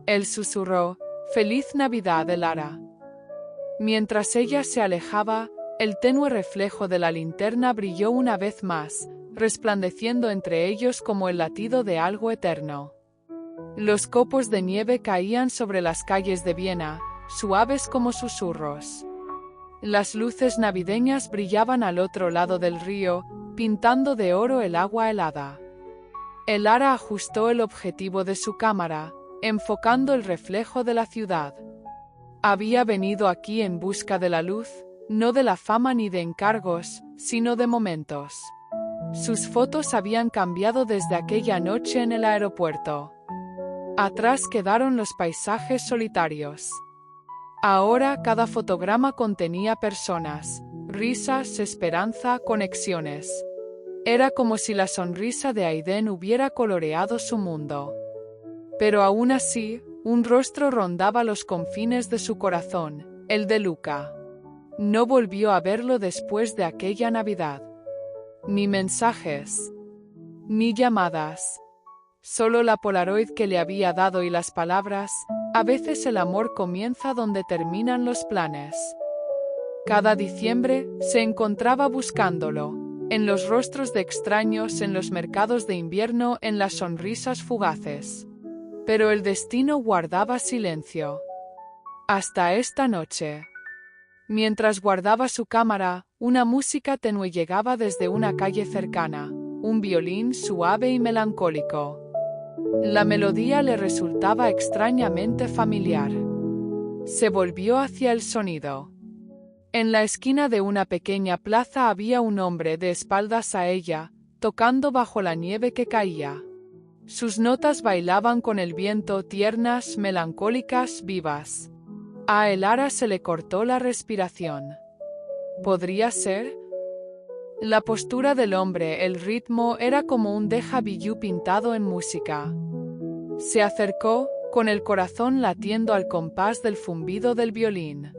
Él susurró: «Feliz Navidad, Elara». Mientras ella se alejaba, el tenue reflejo de la linterna brilló una vez más, resplandeciendo entre ellos como el latido de algo eterno. Los copos de nieve caían sobre las calles de Viena, suaves como susurros. Las luces navideñas brillaban al otro lado del río, pintando de oro el agua helada. Elara ajustó el objetivo de su cámara, enfocando el reflejo de la ciudad. Había venido aquí en busca de la luz, no de la fama ni de encargos, sino de momentos. Sus fotos habían cambiado desde aquella noche en el aeropuerto. Atrás quedaron los paisajes solitarios. Ahora cada fotograma contenía personas, risas, esperanza, conexiones. Era como si la sonrisa de Aiden hubiera coloreado su mundo. Pero aún así, un rostro rondaba los confines de su corazón, el de Luca. No volvió a verlo después de aquella Navidad. Ni mensajes, ni llamadas. Solo la Polaroid que le había dado y las palabras: A veces el amor comienza donde terminan los planes. Cada diciembre se encontraba buscándolo, en los rostros de extraños, en los mercados de invierno, en las sonrisas fugaces. Pero el destino guardaba silencio. Hasta esta noche. Mientras guardaba su cámara, una música tenue llegaba desde una calle cercana, un violín suave y melancólico. La melodía le resultaba extrañamente familiar. Se volvió hacia el sonido. En la esquina de una pequeña plaza había un hombre de espaldas a ella, tocando bajo la nieve que caía. Sus notas bailaban con el viento, tiernas, melancólicas, vivas. A Elara se le cortó la respiración. ¿Podría ser? La postura del hombre, el ritmo, era como un déjà vu pintado en música. Se acercó, con el corazón latiendo al compás del zumbido del violín.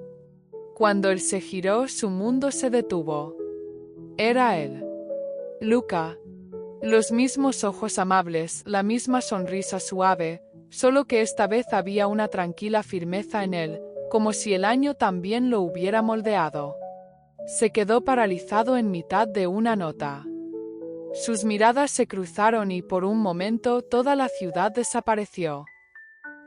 Cuando él se giró, su mundo se detuvo. Era él. Luca. Los mismos ojos amables, la misma sonrisa suave, solo que esta vez había una tranquila firmeza en él, como si el año también lo hubiera moldeado. Se quedó paralizado en mitad de una nota. Sus miradas se cruzaron y por un momento toda la ciudad desapareció.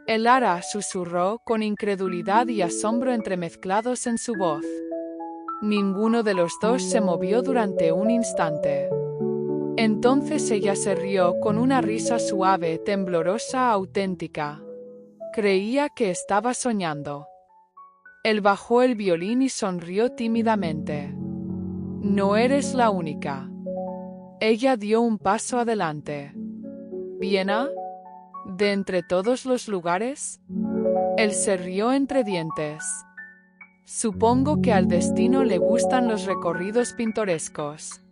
Elara susurró con incredulidad y asombro entremezclados en su voz. Ninguno de los dos se movió durante un instante. Entonces ella se rió con una risa suave, temblorosa, auténtica. Creía que estaba soñando. Él bajó el violín y sonrió tímidamente. No eres la única. Ella dio un paso adelante. ¿Viena? ¿De entre todos los lugares? Él se rió entre dientes. Supongo que al destino le gustan los recorridos pintorescos.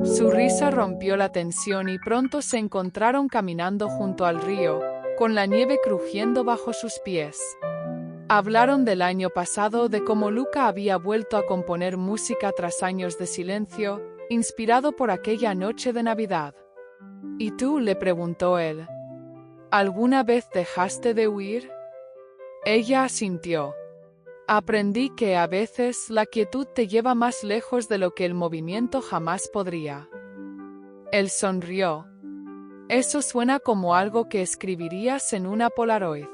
Su risa rompió la tensión y pronto se encontraron caminando junto al río, con la nieve crujiendo bajo sus pies. Hablaron del año pasado, de cómo Luca había vuelto a componer música tras años de silencio, inspirado por aquella noche de Navidad. ¿Y tú?, le preguntó él. ¿Alguna vez dejaste de huir? Ella asintió. Aprendí que a veces la quietud te lleva más lejos de lo que el movimiento jamás podría. Él sonrió. Eso suena como algo que escribirías en una Polaroid.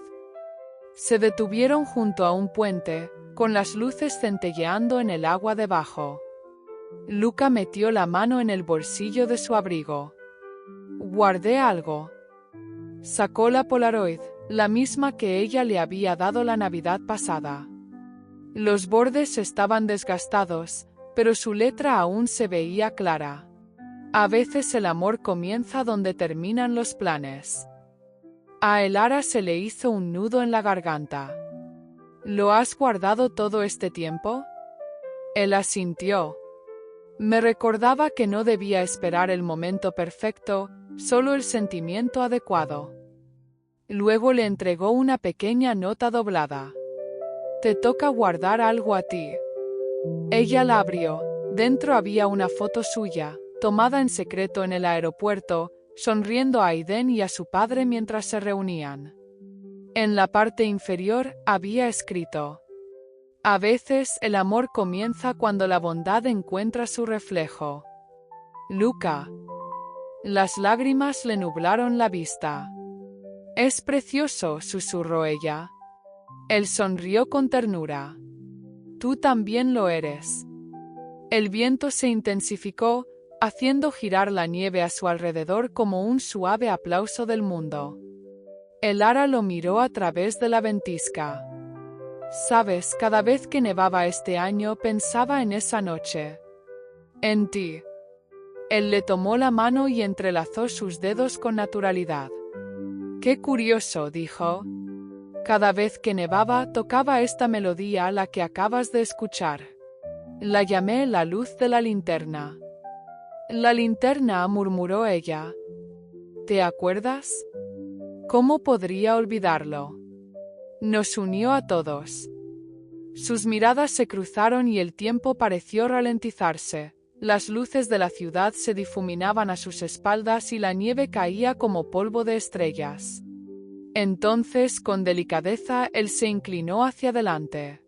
Se detuvieron junto a un puente, con las luces centelleando en el agua debajo. Luca metió la mano en el bolsillo de su abrigo. Guardé algo. Sacó la Polaroid, la misma que ella le había dado la Navidad pasada. Los bordes estaban desgastados, pero su letra aún se veía clara. A veces el amor comienza donde terminan los planes. A Elara se le hizo un nudo en la garganta. ¿Lo has guardado todo este tiempo? Él asintió. Me recordaba que no debía esperar el momento perfecto, solo el sentimiento adecuado. Luego le entregó una pequeña nota doblada. Te toca guardar algo a ti. Ella la abrió. Dentro había una foto suya, tomada en secreto en el aeropuerto, sonriendo a Aiden y a su padre mientras se reunían. En la parte inferior había escrito: a veces el amor comienza cuando la bondad encuentra su reflejo. Luca. Las lágrimas le nublaron la vista. Es precioso, susurró ella. Él sonrió con ternura. Tú también lo eres. El viento se intensificó, haciendo girar la nieve a su alrededor como un suave aplauso del mundo. Elara lo miró a través de la ventisca. Sabes, cada vez que nevaba este año pensaba en esa noche. En ti. Él le tomó la mano y entrelazó sus dedos con naturalidad. Qué curioso, dijo. Cada vez que nevaba tocaba esta melodía, la que acabas de escuchar. La llamé la luz de la linterna. La linterna, murmuró ella. ¿Te acuerdas? ¿Cómo podría olvidarlo? Nos unió a todos. Sus miradas se cruzaron y el tiempo pareció ralentizarse. Las luces de la ciudad se difuminaban a sus espaldas y la nieve caía como polvo de estrellas. Entonces, con delicadeza, él se inclinó hacia adelante.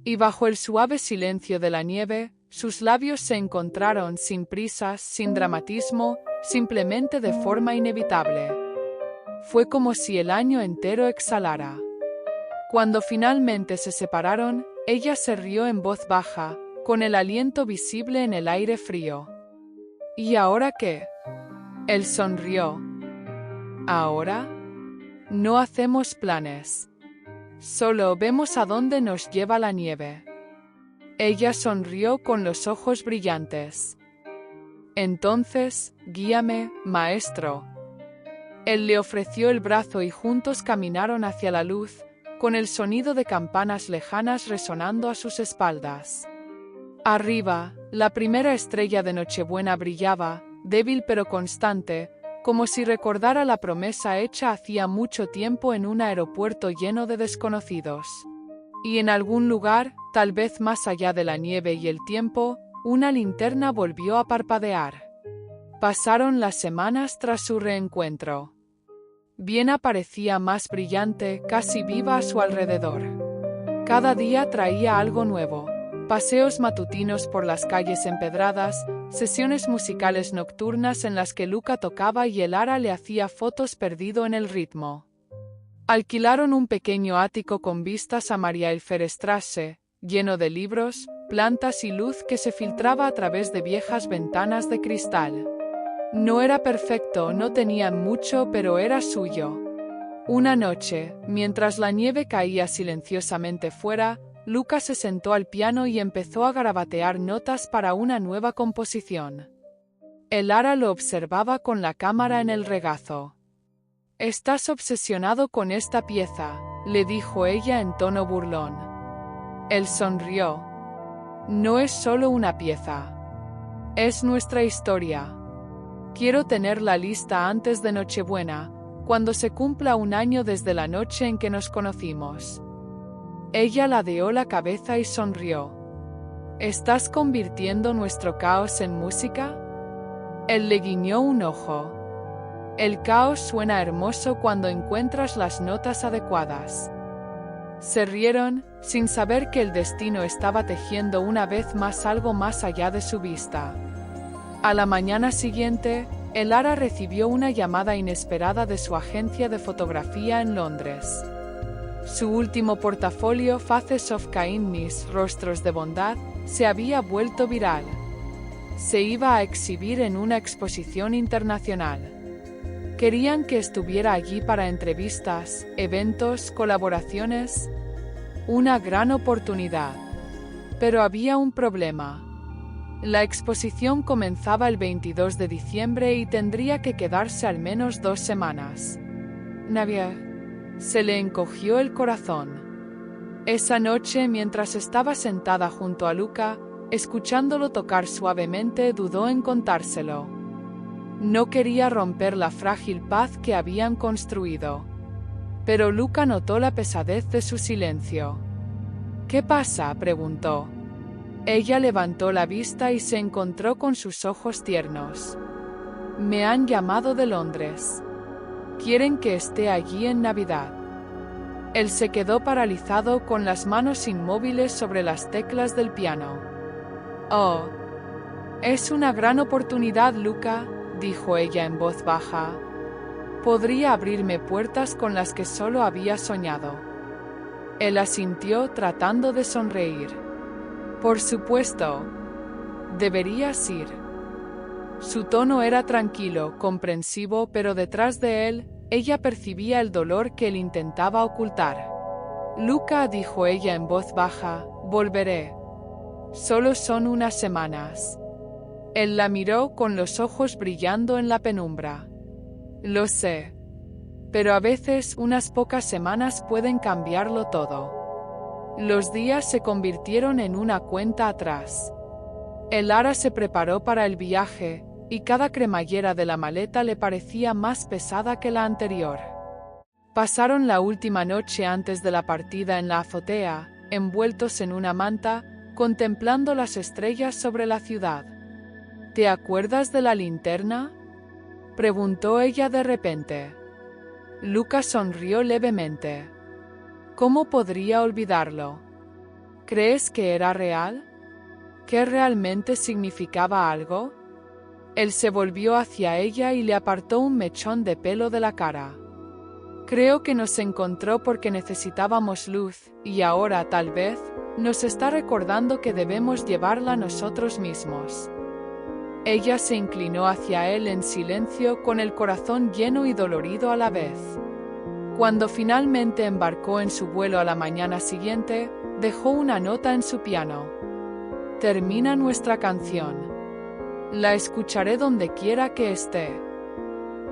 Y bajo el suave silencio de la nieve, sus labios se encontraron sin prisas, sin dramatismo, simplemente de forma inevitable. Fue como si el año entero exhalara. Cuando finalmente se separaron, ella se rió en voz baja, con el aliento visible en el aire frío. ¿Y ahora qué? Él sonrió. ¿Ahora? No hacemos planes. Solo vemos a dónde nos lleva la nieve. Ella sonrió con los ojos brillantes. Entonces, guíame, maestro. Él le ofreció el brazo y juntos caminaron hacia la luz, con el sonido de campanas lejanas resonando a sus espaldas. Arriba, la primera estrella de Nochebuena brillaba, débil pero constante, como si recordara la promesa hecha hacía mucho tiempo en un aeropuerto lleno de desconocidos. Y en algún lugar, tal vez más allá de la nieve y el tiempo, una linterna volvió a parpadear. Pasaron las semanas tras su reencuentro. Viena parecía más brillante, casi viva a su alrededor. Cada día traía algo nuevo. Paseos matutinos por las calles empedradas, sesiones musicales nocturnas en las que Luca tocaba y el Ara le hacía fotos perdido en el ritmo. Alquilaron un pequeño ático con vistas a Mariahilferstrasse, lleno de libros, plantas y luz que se filtraba a través de viejas ventanas de cristal. No era perfecto, no tenían mucho, pero era suyo. Una noche, mientras la nieve caía silenciosamente fuera, Luca se sentó al piano y empezó a garabatear notas para una nueva composición. El Ara lo observaba con la cámara en el regazo. «Estás obsesionado con esta pieza», le dijo ella en tono burlón. Él sonrió. «No es solo una pieza. Es nuestra historia. Quiero tenerla lista antes de Nochebuena, cuando se cumpla un año desde la noche en que nos conocimos». Ella ladeó la cabeza y sonrió. ¿Estás convirtiendo nuestro caos en música? Él le guiñó un ojo. El caos suena hermoso cuando encuentras las notas adecuadas. Se rieron, sin saber que el destino estaba tejiendo una vez más algo más allá de su vista. A la mañana siguiente, el Ara recibió una llamada inesperada de su agencia de fotografía en Londres. Su último portafolio, Faces of Kindness, Rostros de Bondad, se había vuelto viral. Se iba a exhibir en una exposición internacional. Querían que estuviera allí para entrevistas, eventos, colaboraciones. Una gran oportunidad. Pero había un problema. La exposición comenzaba el 22 de diciembre y tendría que quedarse al menos 2 semanas. Navidad. Se le encogió el corazón. Esa noche, mientras estaba sentada junto a Luca, escuchándolo tocar suavemente, dudó en contárselo. No quería romper la frágil paz que habían construido. Pero Luca notó la pesadez de su silencio. «¿Qué pasa?», preguntó. Ella levantó la vista y se encontró con sus ojos tiernos. «Me han llamado de Londres. Quieren que esté allí en Navidad». Él se quedó paralizado con las manos inmóviles sobre las teclas del piano. «Oh, es una gran oportunidad, Luca», dijo ella en voz baja. «Podría abrirme puertas con las que solo había soñado». Él asintió tratando de sonreír. «Por supuesto. Deberías ir». Su tono era tranquilo, comprensivo, pero detrás de él, ella percibía el dolor que él intentaba ocultar. «Luca», dijo ella en voz baja, «volveré. Solo son unas semanas». Él la miró con los ojos brillando en la penumbra. «Lo sé. Pero a veces unas pocas semanas pueden cambiarlo todo». Los días se convirtieron en una cuenta atrás. El Ara se preparó para el viaje, y cada cremallera de la maleta le parecía más pesada que la anterior. Pasaron la última noche antes de la partida en la azotea, envueltos en una manta, contemplando las estrellas sobre la ciudad. «¿Te acuerdas de la linterna?», preguntó ella de repente. Luca sonrió levemente. ¿Cómo podría olvidarlo? ¿Crees que era real? ¿Que realmente significaba algo? Él se volvió hacia ella y le apartó un mechón de pelo de la cara. Creo que nos encontró porque necesitábamos luz, y ahora, tal vez, nos está recordando que debemos llevarla nosotros mismos. Ella se inclinó hacia él en silencio, con el corazón lleno y dolorido a la vez. Cuando finalmente embarcó en su vuelo a la mañana siguiente, dejó una nota en su piano. Termina nuestra canción. La escucharé donde quiera que esté.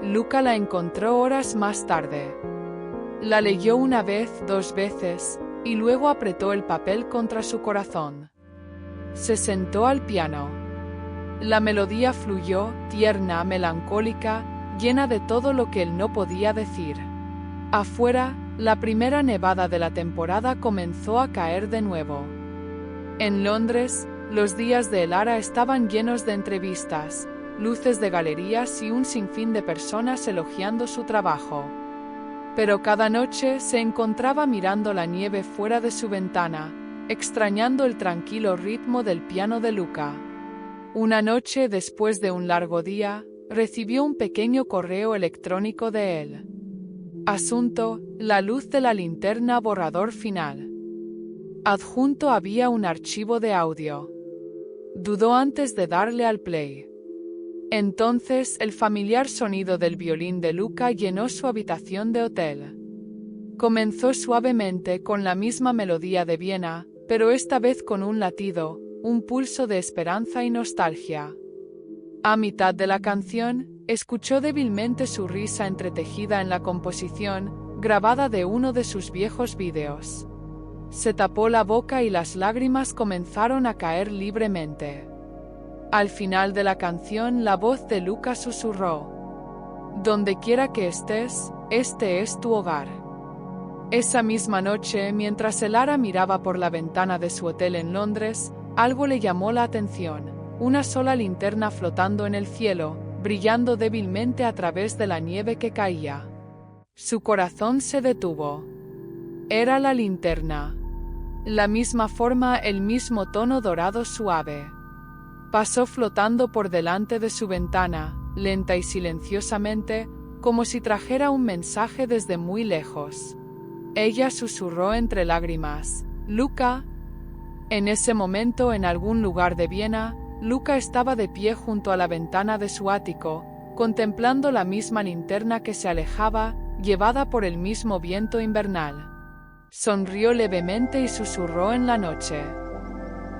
Luca la encontró horas más tarde. La leyó una vez, 2 veces, y luego apretó el papel contra su corazón. Se sentó al piano. La melodía fluyó, tierna, melancólica, llena de todo lo que él no podía decir. Afuera, la primera nevada de la temporada comenzó a caer de nuevo. En Londres, los días de Elara estaban llenos de entrevistas, luces de galerías y un sinfín de personas elogiando su trabajo. Pero cada noche se encontraba mirando la nieve fuera de su ventana, extrañando el tranquilo ritmo del piano de Luca. Una noche, después de un largo día, recibió un pequeño correo electrónico de él. Asunto: la luz de la linterna, borrador final. Adjunto había un archivo de audio. Dudó antes de darle al play. Entonces el familiar sonido del violín de Luca llenó su habitación de hotel. Comenzó suavemente con la misma melodía de Viena, pero esta vez con un latido, un pulso de esperanza y nostalgia. A mitad de la canción, escuchó débilmente su risa entretejida en la composición, grabada de uno de sus viejos vídeos. Se tapó la boca y las lágrimas comenzaron a caer libremente. Al final de la canción, la voz de Luca susurró: «Donde quiera que estés, este es tu hogar». Esa misma noche, mientras Elara miraba por la ventana de su hotel en Londres, algo le llamó la atención: una sola linterna flotando en el cielo, brillando débilmente a través de la nieve que caía. Su corazón se detuvo. Era la linterna. La misma forma, el mismo tono dorado suave. Pasó flotando por delante de su ventana, lenta y silenciosamente, como si trajera un mensaje desde muy lejos. Ella susurró entre lágrimas: «Luca». En ese momento, en algún lugar de Viena, Luca estaba de pie junto a la ventana de su ático, contemplando la misma linterna que se alejaba, llevada por el mismo viento invernal. Sonrió levemente y susurró en la noche: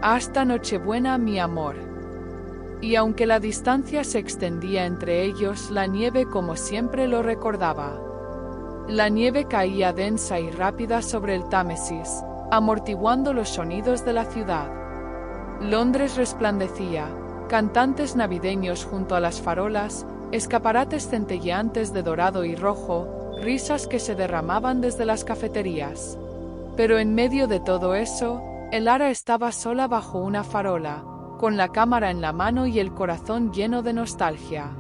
«Hasta Nochebuena, mi amor». Y aunque la distancia se extendía entre ellos, la nieve como siempre lo recordaba. La nieve caía densa y rápida sobre el Támesis, amortiguando los sonidos de la ciudad. Londres resplandecía, cantantes navideños junto a las farolas, escaparates centelleantes de dorado y rojo, risas que se derramaban desde las cafeterías. Pero en medio de todo eso, Elara estaba sola bajo una farola, con la cámara en la mano y el corazón lleno de nostalgia.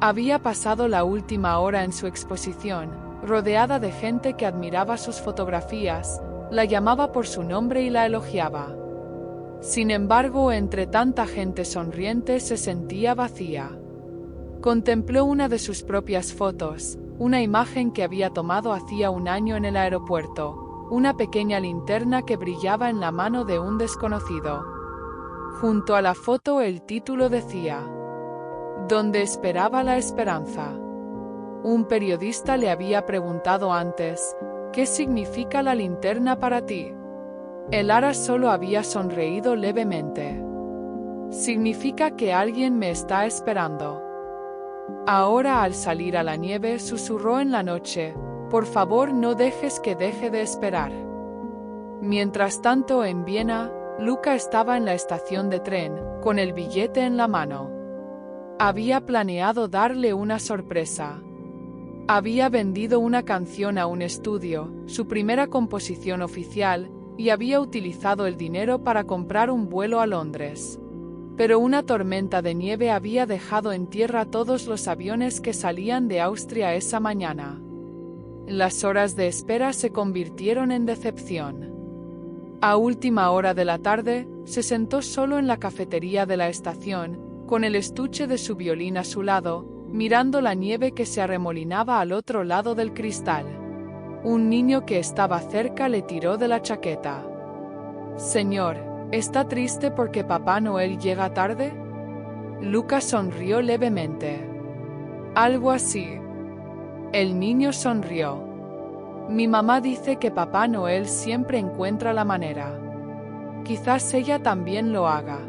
Había pasado la última hora en su exposición, rodeada de gente que admiraba sus fotografías, la llamaba por su nombre y la elogiaba. Sin embargo, entre tanta gente sonriente se sentía vacía. Contempló una de sus propias fotos, una imagen que había tomado hacía un año en el aeropuerto, una pequeña linterna que brillaba en la mano de un desconocido. Junto a la foto el título decía: «Donde esperaba la esperanza». Un periodista le había preguntado antes: «¿Qué significa la linterna para ti?». Elara solo había sonreído levemente. «Significa que alguien me está esperando». Ahora, al salir a la nieve, susurró en la noche: «Por favor, no dejes que deje de esperar». Mientras tanto, en Viena, Luca estaba en la estación de tren, con el billete en la mano. Había planeado darle una sorpresa. Había vendido una canción a un estudio, su primera composición oficial, y había utilizado el dinero para comprar un vuelo a Londres. Pero una tormenta de nieve había dejado en tierra todos los aviones que salían de Austria esa mañana. Las horas de espera se convirtieron en decepción. A última hora de la tarde, se sentó solo en la cafetería de la estación, con el estuche de su violín a su lado, mirando la nieve que se arremolinaba al otro lado del cristal. Un niño que estaba cerca le tiró de la chaqueta. «Señor, ¿está triste porque Papá Noel llega tarde?» Lucas sonrió levemente. «Algo así». El niño sonrió. «Mi mamá dice que Papá Noel siempre encuentra la manera. Quizás ella también lo haga».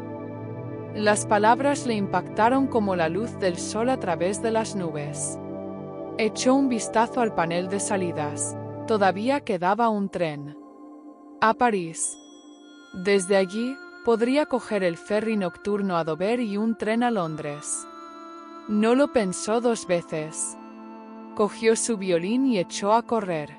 Las palabras le impactaron como la luz del sol a través de las nubes. Echó un vistazo al panel de salidas. Todavía quedaba un tren. A París. Desde allí, podría coger el ferry nocturno a Dover y un tren a Londres. No lo pensó dos veces. Cogió su violín y echó a correr.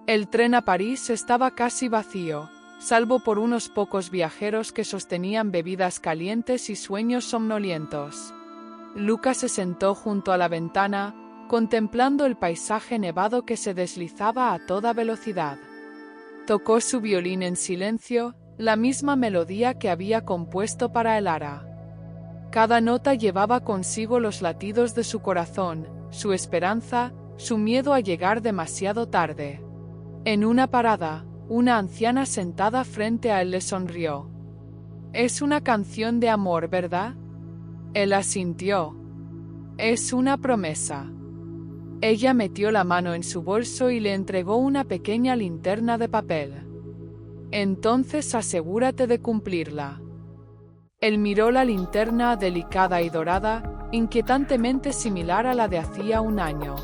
El tren a París estaba casi vacío, salvo por unos pocos viajeros que sostenían bebidas calientes y sueños somnolientos. Lucas se sentó junto a la ventana, contemplando el paisaje nevado que se deslizaba a toda velocidad. Tocó su violín en silencio, la misma melodía que había compuesto para el ara. Cada nota llevaba consigo los latidos de su corazón, su esperanza, su miedo a llegar demasiado tarde. En una parada, una anciana sentada frente a él le sonrió. «Es una canción de amor, ¿verdad?» Él asintió. «Es una promesa». Ella metió la mano en su bolso y le entregó una pequeña linterna de papel. «Entonces asegúrate de cumplirla». Él miró la linterna delicada y dorada, inquietantemente similar a la de hacía un año.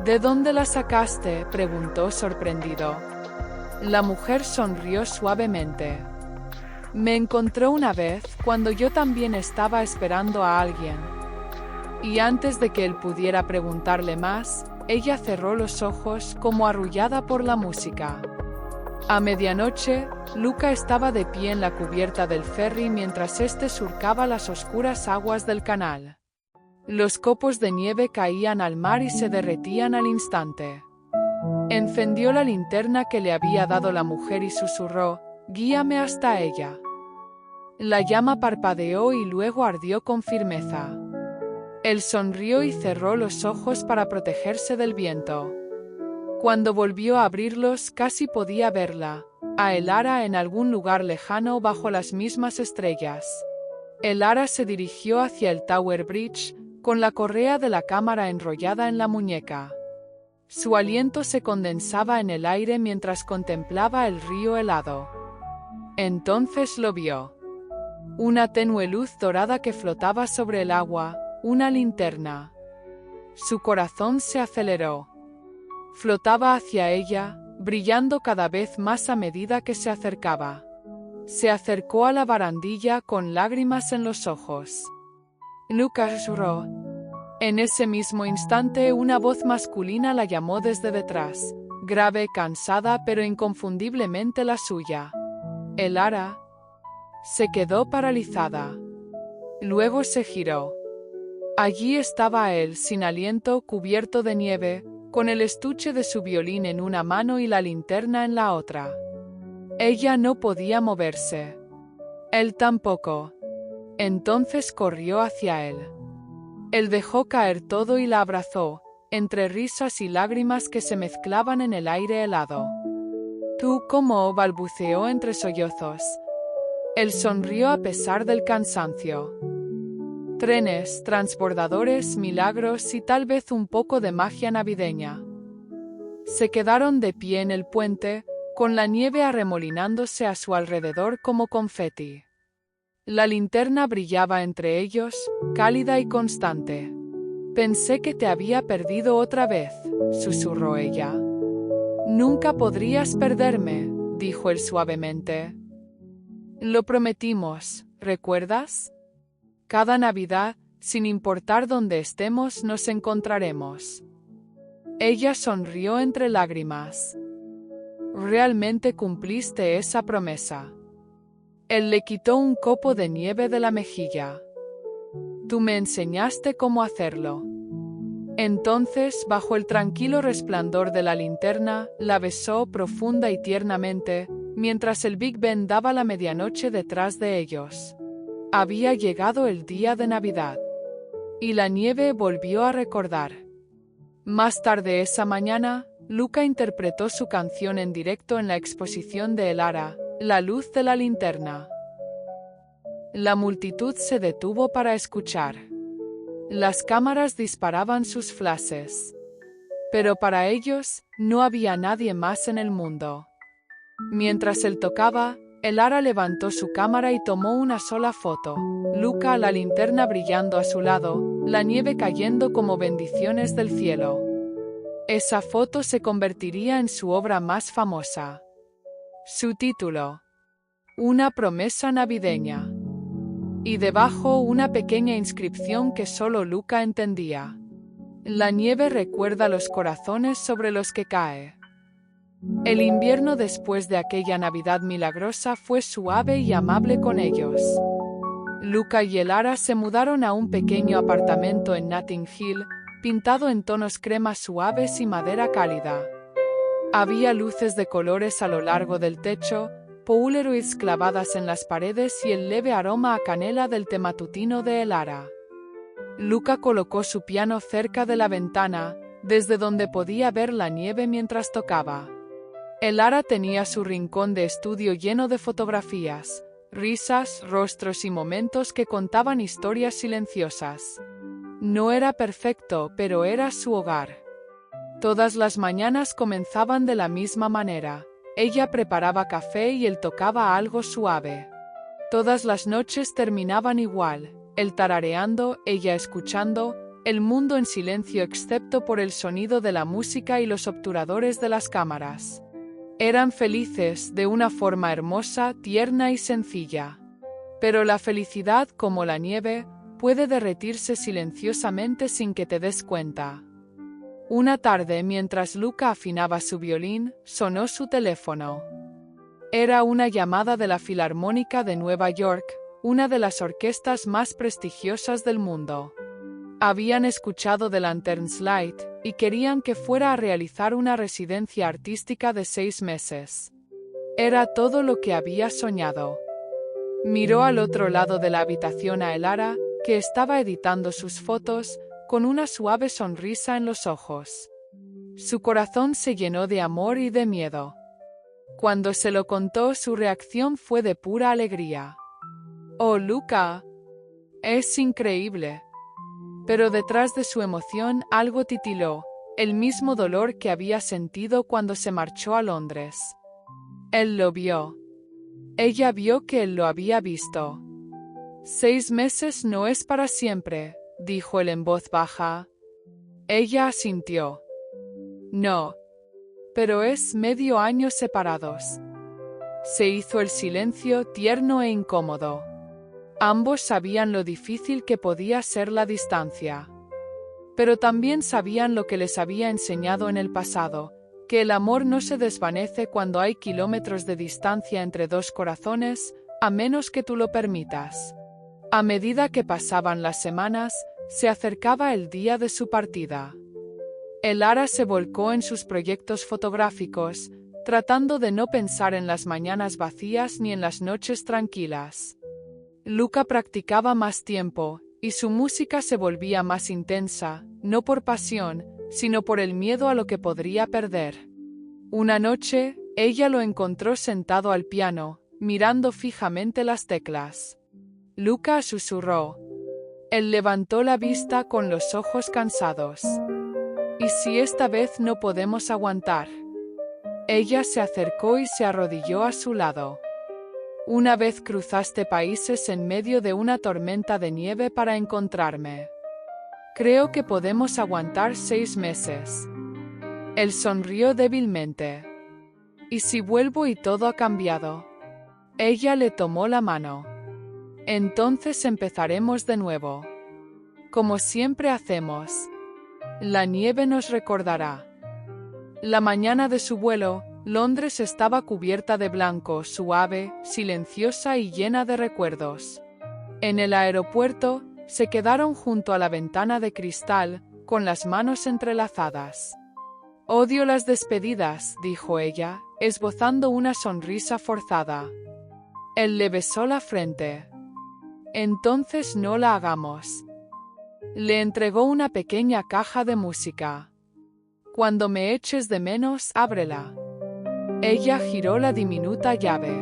«¿De dónde la sacaste?», preguntó sorprendido. La mujer sonrió suavemente. «Me encontró una vez cuando yo también estaba esperando a alguien». Y antes de que él pudiera preguntarle más, ella cerró los ojos como arrullada por la música. A medianoche, Luca estaba de pie en la cubierta del ferry mientras éste surcaba las oscuras aguas del canal. Los copos de nieve caían al mar y se derretían al instante. Encendió la linterna que le había dado la mujer y susurró: «Guíame hasta ella». La llama parpadeó y luego ardió con firmeza. Él sonrió y cerró los ojos para protegerse del viento. Cuando volvió a abrirlos, casi podía verla, a el ara en algún lugar lejano bajo las mismas estrellas. El ara se dirigió hacia el Tower Bridge, con la correa de la cámara enrollada en la muñeca. Su aliento se condensaba en el aire mientras contemplaba el río helado. Entonces lo vio. Una tenue luz dorada que flotaba sobre el agua, una linterna. Su corazón se aceleró. Flotaba hacia ella, brillando cada vez más a medida que se acercaba. Se acercó a la barandilla con lágrimas en los ojos. «Lucas Rowe». En ese mismo instante una voz masculina la llamó desde detrás, grave, cansada pero inconfundiblemente la suya. El ara se quedó paralizada. Luego se giró. Allí estaba él, sin aliento, cubierto de nieve, con el estuche de su violín en una mano y la linterna en la otra. Ella no podía moverse. Él tampoco. Entonces corrió hacia él. Él dejó caer todo y la abrazó, entre risas y lágrimas que se mezclaban en el aire helado. «¿Tú cómo?», balbuceó entre sollozos. Él sonrió a pesar del cansancio. Trenes, transbordadores, milagros y tal vez un poco de magia navideña. Se quedaron de pie en el puente, con la nieve arremolinándose a su alrededor como confeti. La linterna brillaba entre ellos, cálida y constante. «Pensé que te había perdido otra vez», susurró ella. «Nunca podrías perderme», dijo él suavemente. «Lo prometimos, ¿recuerdas? Cada Navidad, sin importar dónde estemos, nos encontraremos». Ella sonrió entre lágrimas. «Realmente cumpliste esa promesa». Él le quitó un copo de nieve de la mejilla. «Tú me enseñaste cómo hacerlo». Entonces, bajo el tranquilo resplandor de la linterna, la besó profunda y tiernamente, mientras el Big Ben daba la medianoche detrás de ellos. Había llegado el día de Navidad. Y la nieve volvió a recordar. Más tarde esa mañana, Luca interpretó su canción en directo en la exposición de El Ara, La luz de la linterna. La multitud se detuvo para escuchar. Las cámaras disparaban sus flashes. Pero para ellos, no había nadie más en el mundo. Mientras él tocaba, El Ara levantó su cámara y tomó una sola foto. Luca, la linterna brillando a su lado, la nieve cayendo como bendiciones del cielo. Esa foto se convertiría en su obra más famosa. Su título: Una promesa navideña. Y debajo una pequeña inscripción que solo Luca entendía. La nieve recuerda los corazones sobre los que cae. El invierno después de aquella Navidad milagrosa fue suave y amable con ellos. Luca y El Ara se mudaron a un pequeño apartamento en Notting Hill, pintado en tonos crema suaves y madera cálida. Había luces de colores a lo largo del techo, Polaroids clavadas en las paredes y el leve aroma a canela del té matutino de El Ara. Luca colocó su piano cerca de la ventana, desde donde podía ver la nieve mientras tocaba. El Ara tenía su rincón de estudio lleno de fotografías, risas, rostros y momentos que contaban historias silenciosas. No era perfecto, pero era su hogar. Todas las mañanas comenzaban de la misma manera. Ella preparaba café y él tocaba algo suave. Todas las noches terminaban igual, él tarareando, ella escuchando, el mundo en silencio excepto por el sonido de la música y los obturadores de las cámaras. Eran felices de una forma hermosa, tierna y sencilla. Pero la felicidad, como la nieve, puede derretirse silenciosamente sin que te des cuenta. Una tarde, mientras Luca afinaba su violín, sonó su teléfono. Era una llamada de la Filarmónica de Nueva York, una de las orquestas más prestigiosas del mundo. Habían escuchado The Lantern's Light y querían que fuera a realizar una residencia artística de 6 meses. Era todo lo que había soñado. Miró al otro lado de la habitación a El Ara, que estaba editando sus fotos, con una suave sonrisa en los ojos. Su corazón se llenó de amor y de miedo. Cuando se lo contó, su reacción fue de pura alegría. «Oh, Luca, es increíble». Pero detrás de su emoción algo titiló, el mismo dolor que había sentido cuando se marchó a Londres. Él lo vio. Ella vio que él lo había visto. 6 meses no es para siempre, dijo él en voz baja. Ella asintió. No. Pero es medio año separados. Se hizo el silencio tierno e incómodo. Ambos sabían lo difícil que podía ser la distancia. Pero también sabían lo que les había enseñado en el pasado, que el amor no se desvanece cuando hay kilómetros de distancia entre dos corazones, a menos que tú lo permitas. A medida que pasaban las semanas, se acercaba el día de su partida. El Ara se volcó en sus proyectos fotográficos, tratando de no pensar en las mañanas vacías ni en las noches tranquilas. Luca practicaba más tiempo, y su música se volvía más intensa, no por pasión, sino por el miedo a lo que podría perder. Una noche, ella lo encontró sentado al piano, mirando fijamente las teclas. Luca susurró. Él levantó la vista con los ojos cansados. ¿Y si esta vez no podemos aguantar? Ella se acercó y se arrodilló a su lado. Una vez cruzaste países en medio de una tormenta de nieve para encontrarme. Creo que podemos aguantar 6 meses. Él sonrió débilmente. ¿Y si vuelvo y todo ha cambiado? Ella le tomó la mano. Entonces empezaremos de nuevo. Como siempre hacemos. La nieve nos recordará. La mañana de su vuelo, Londres estaba cubierta de blanco, suave, silenciosa y llena de recuerdos. En el aeropuerto, se quedaron junto a la ventana de cristal, con las manos entrelazadas. Odio las despedidas, dijo ella, esbozando una sonrisa forzada. Él le besó la frente. Entonces no la hagamos. Le entregó una pequeña caja de música. Cuando me eches de menos, ábrela. Ella giró la diminuta llave.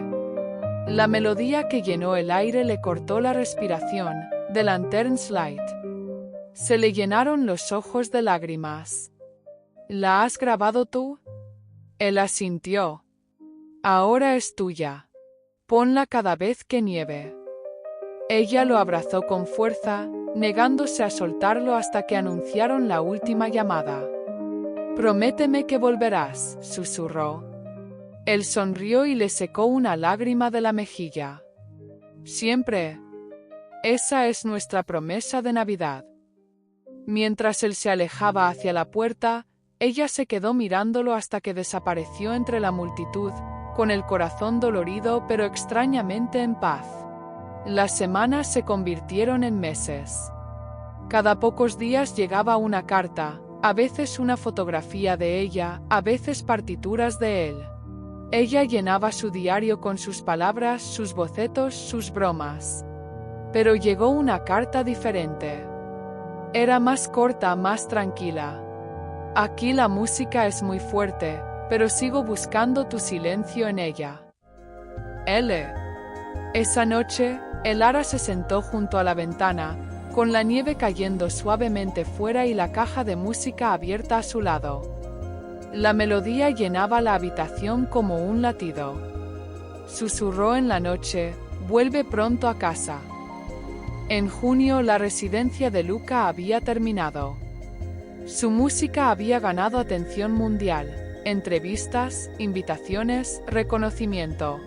La melodía que llenó el aire le cortó la respiración. The Lantern's Light. Se le llenaron los ojos de lágrimas. ¿La has grabado tú? Él asintió. Ahora es tuya. Ponla cada vez que nieve. Ella lo abrazó con fuerza, negándose a soltarlo hasta que anunciaron la última llamada. Prométeme que volverás, susurró. Él sonrió y le secó una lágrima de la mejilla. Siempre. Esa es nuestra promesa de Navidad. Mientras él se alejaba hacia la puerta, ella se quedó mirándolo hasta que desapareció entre la multitud, con el corazón dolorido pero extrañamente en paz. Las semanas se convirtieron en meses. Cada pocos días llegaba una carta, a veces una fotografía de ella, a veces partituras de él. Ella llenaba su diario con sus palabras, sus bocetos, sus bromas. Pero llegó una carta diferente. Era más corta, más tranquila. Aquí la música es muy fuerte, pero sigo buscando tu silencio en ella. L. Esa noche, Elara se sentó junto a la ventana, con la nieve cayendo suavemente fuera y la caja de música abierta a su lado. La melodía llenaba la habitación como un latido. Susurró en la noche, vuelve pronto a casa. En junio la residencia de Luca había terminado. Su música había ganado atención mundial, entrevistas, invitaciones, reconocimiento.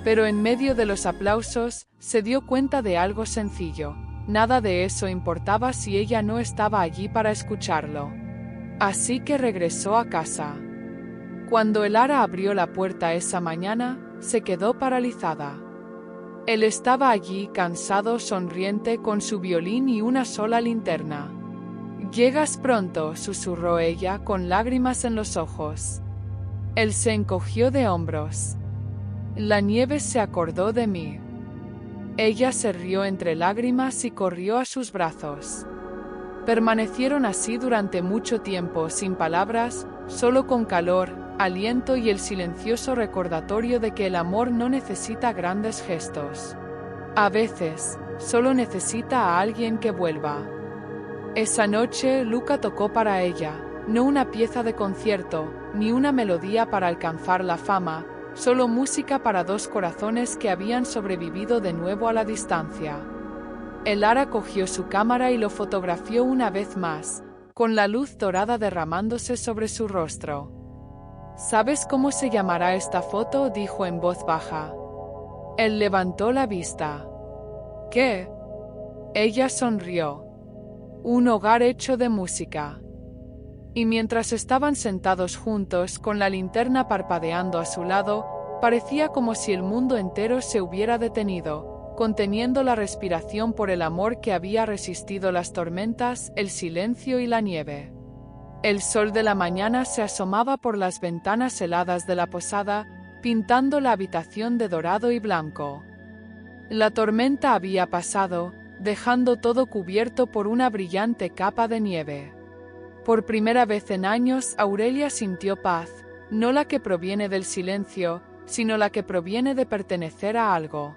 Pero en medio de los aplausos, se dio cuenta de algo sencillo. Nada de eso importaba si ella no estaba allí para escucharlo. Así que regresó a casa. Cuando Elara abrió la puerta esa mañana, se quedó paralizada. Él estaba allí, cansado, sonriente, con su violín y una sola linterna. «Llegas pronto», susurró ella, con lágrimas en los ojos. Él se encogió de hombros. «La nieve se acordó de mí». Ella se rió entre lágrimas y corrió a sus brazos. Permanecieron así durante mucho tiempo, sin palabras, solo con calor, aliento y el silencioso recordatorio de que el amor no necesita grandes gestos. A veces, solo necesita a alguien que vuelva. Esa noche, Luca tocó para ella, no una pieza de concierto, ni una melodía para alcanzar la fama, solo música para dos corazones que habían sobrevivido de nuevo a la distancia. Elara cogió su cámara y lo fotografió una vez más, con la luz dorada derramándose sobre su rostro. «¿Sabes cómo se llamará esta foto?», dijo en voz baja. Él levantó la vista. «¿Qué?». Ella sonrió. «Un hogar hecho de música». Y mientras estaban sentados juntos, con la linterna parpadeando a su lado, parecía como si el mundo entero se hubiera detenido, conteniendo la respiración por el amor que había resistido las tormentas, el silencio y la nieve. El sol de la mañana se asomaba por las ventanas heladas de la posada, pintando la habitación de dorado y blanco. La tormenta había pasado, dejando todo cubierto por una brillante capa de nieve. Por primera vez en años, Aurelia sintió paz, no la que proviene del silencio, sino la que proviene de pertenecer a algo.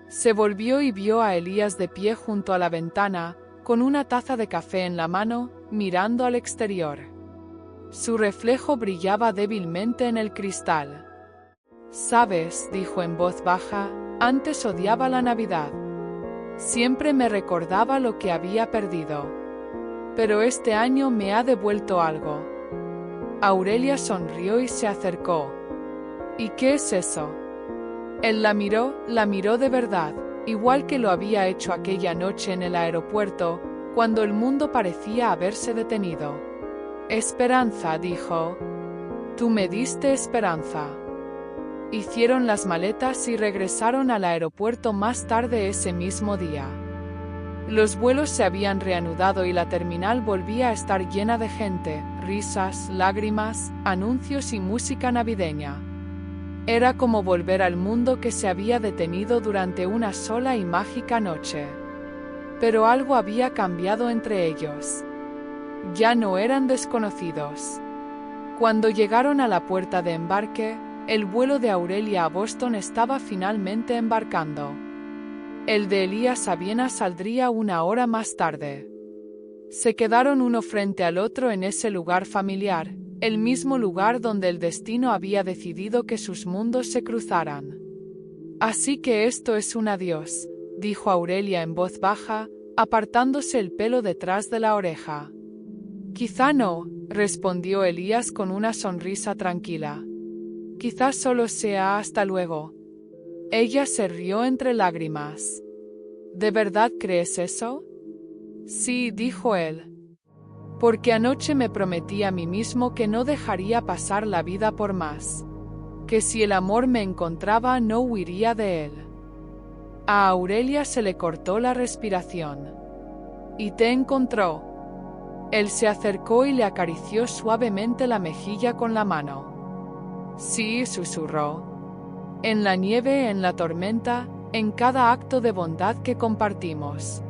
Se volvió y vio a Elías de pie junto a la ventana, con una taza de café en la mano, mirando al exterior. Su reflejo brillaba débilmente en el cristal. «Sabes», dijo en voz baja, «antes odiaba la Navidad. Siempre me recordaba lo que había perdido. Pero este año me ha devuelto algo». Aurelia sonrió y se acercó. «¿Y qué es eso?». Él la miró de verdad, igual que lo había hecho aquella noche en el aeropuerto, cuando el mundo parecía haberse detenido. «Esperanza», dijo. «Tú me diste esperanza». Hicieron las maletas y regresaron al aeropuerto más tarde ese mismo día. Los vuelos se habían reanudado y la terminal volvía a estar llena de gente, risas, lágrimas, anuncios y música navideña. Era como volver al mundo que se había detenido durante una sola y mágica noche. Pero algo había cambiado entre ellos. Ya no eran desconocidos. Cuando llegaron a la puerta de embarque, el vuelo de Aurelia a Boston estaba finalmente embarcando. El de Elías a Viena saldría una hora más tarde. Se quedaron uno frente al otro en ese lugar familiar, el mismo lugar donde el destino había decidido que sus mundos se cruzaran. Así que esto es un adiós, dijo Aurelia en voz baja, apartándose el pelo detrás de la oreja. Quizá no, respondió Elías con una sonrisa tranquila. Quizá solo sea hasta luego. Ella se rió entre lágrimas. ¿De verdad crees eso? Sí, dijo él. Porque anoche me prometí a mí mismo que no dejaría pasar la vida por más. Que si el amor me encontraba no huiría de él. A Aurelia se le cortó la respiración. ¿Y te encontró? Él se acercó y le acarició suavemente la mejilla con la mano. Sí, susurró. En la nieve, en la tormenta, en cada acto de bondad que compartimos.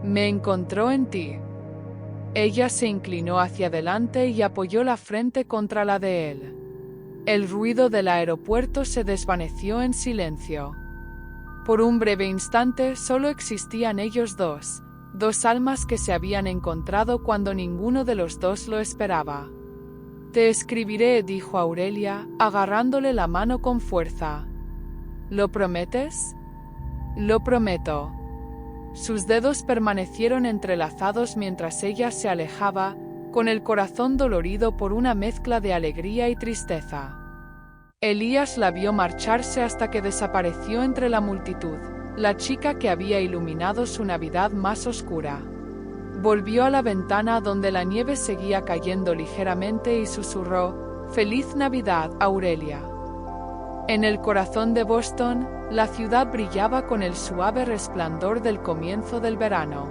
Me encontró en ti. Ella se inclinó hacia adelante y apoyó la frente contra la de él. El ruido del aeropuerto se desvaneció en silencio. Por un breve instante solo existían ellos dos, dos almas que se habían encontrado cuando ninguno de los dos lo esperaba. Te escribiré, dijo Aurelia, agarrándole la mano con fuerza. ¿Lo prometes? Lo prometo. Sus dedos permanecieron entrelazados mientras ella se alejaba, con el corazón dolorido por una mezcla de alegría y tristeza. Elías la vio marcharse hasta que desapareció entre la multitud, la chica que había iluminado su Navidad más oscura. Volvió a la ventana donde la nieve seguía cayendo ligeramente y susurró, «Feliz Navidad, Aurelia». En el corazón de Boston, la ciudad brillaba con el suave resplandor del comienzo del verano.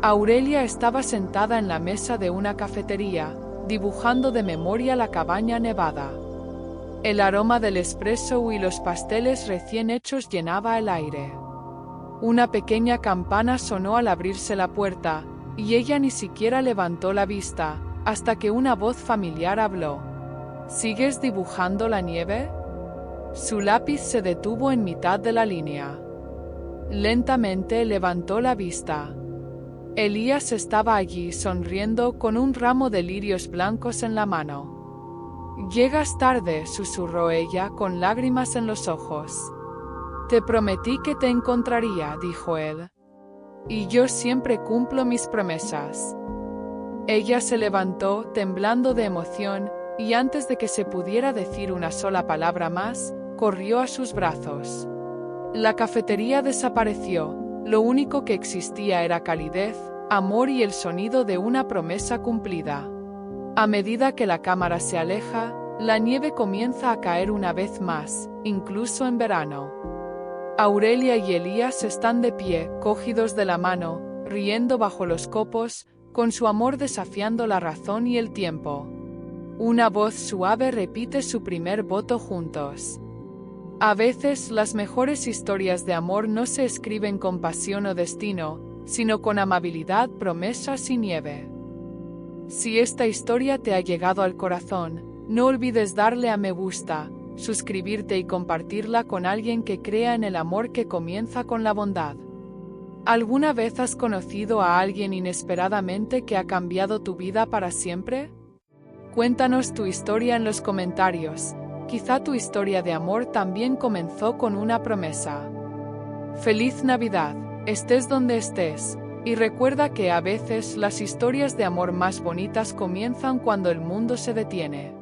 Aurelia estaba sentada en la mesa de una cafetería, dibujando de memoria la cabaña nevada. El aroma del espresso y los pasteles recién hechos llenaba el aire. Una pequeña campana sonó al abrirse la puerta, y ella ni siquiera levantó la vista, hasta que una voz familiar habló. ¿Sigues dibujando la nieve? Su lápiz se detuvo en mitad de la línea. Lentamente levantó la vista. Elías estaba allí sonriendo con un ramo de lirios blancos en la mano. «Llegas tarde», susurró ella con lágrimas en los ojos. «Te prometí que te encontraría», dijo él. «Y yo siempre cumplo mis promesas». Ella se levantó, temblando de emoción, y antes de que se pudiera decir una sola palabra más, corrió a sus brazos. La cafetería desapareció, lo único que existía era calidez, amor y el sonido de una promesa cumplida. A medida que la cámara se aleja, la nieve comienza a caer una vez más, incluso en verano. Aurelia y Elías están de pie, cogidos de la mano, riendo bajo los copos, con su amor desafiando la razón y el tiempo. Una voz suave repite su primer voto juntos. A veces las mejores historias de amor no se escriben con pasión o destino, sino con amabilidad, promesas y nieve. Si esta historia te ha llegado al corazón, no olvides darle a me gusta, suscribirte y compartirla con alguien que crea en el amor que comienza con la bondad. ¿Alguna vez has conocido a alguien inesperadamente que ha cambiado tu vida para siempre? Cuéntanos tu historia en los comentarios. Quizá tu historia de amor también comenzó con una promesa. ¡Feliz Navidad! Estés donde estés, y recuerda que a veces las historias de amor más bonitas comienzan cuando el mundo se detiene.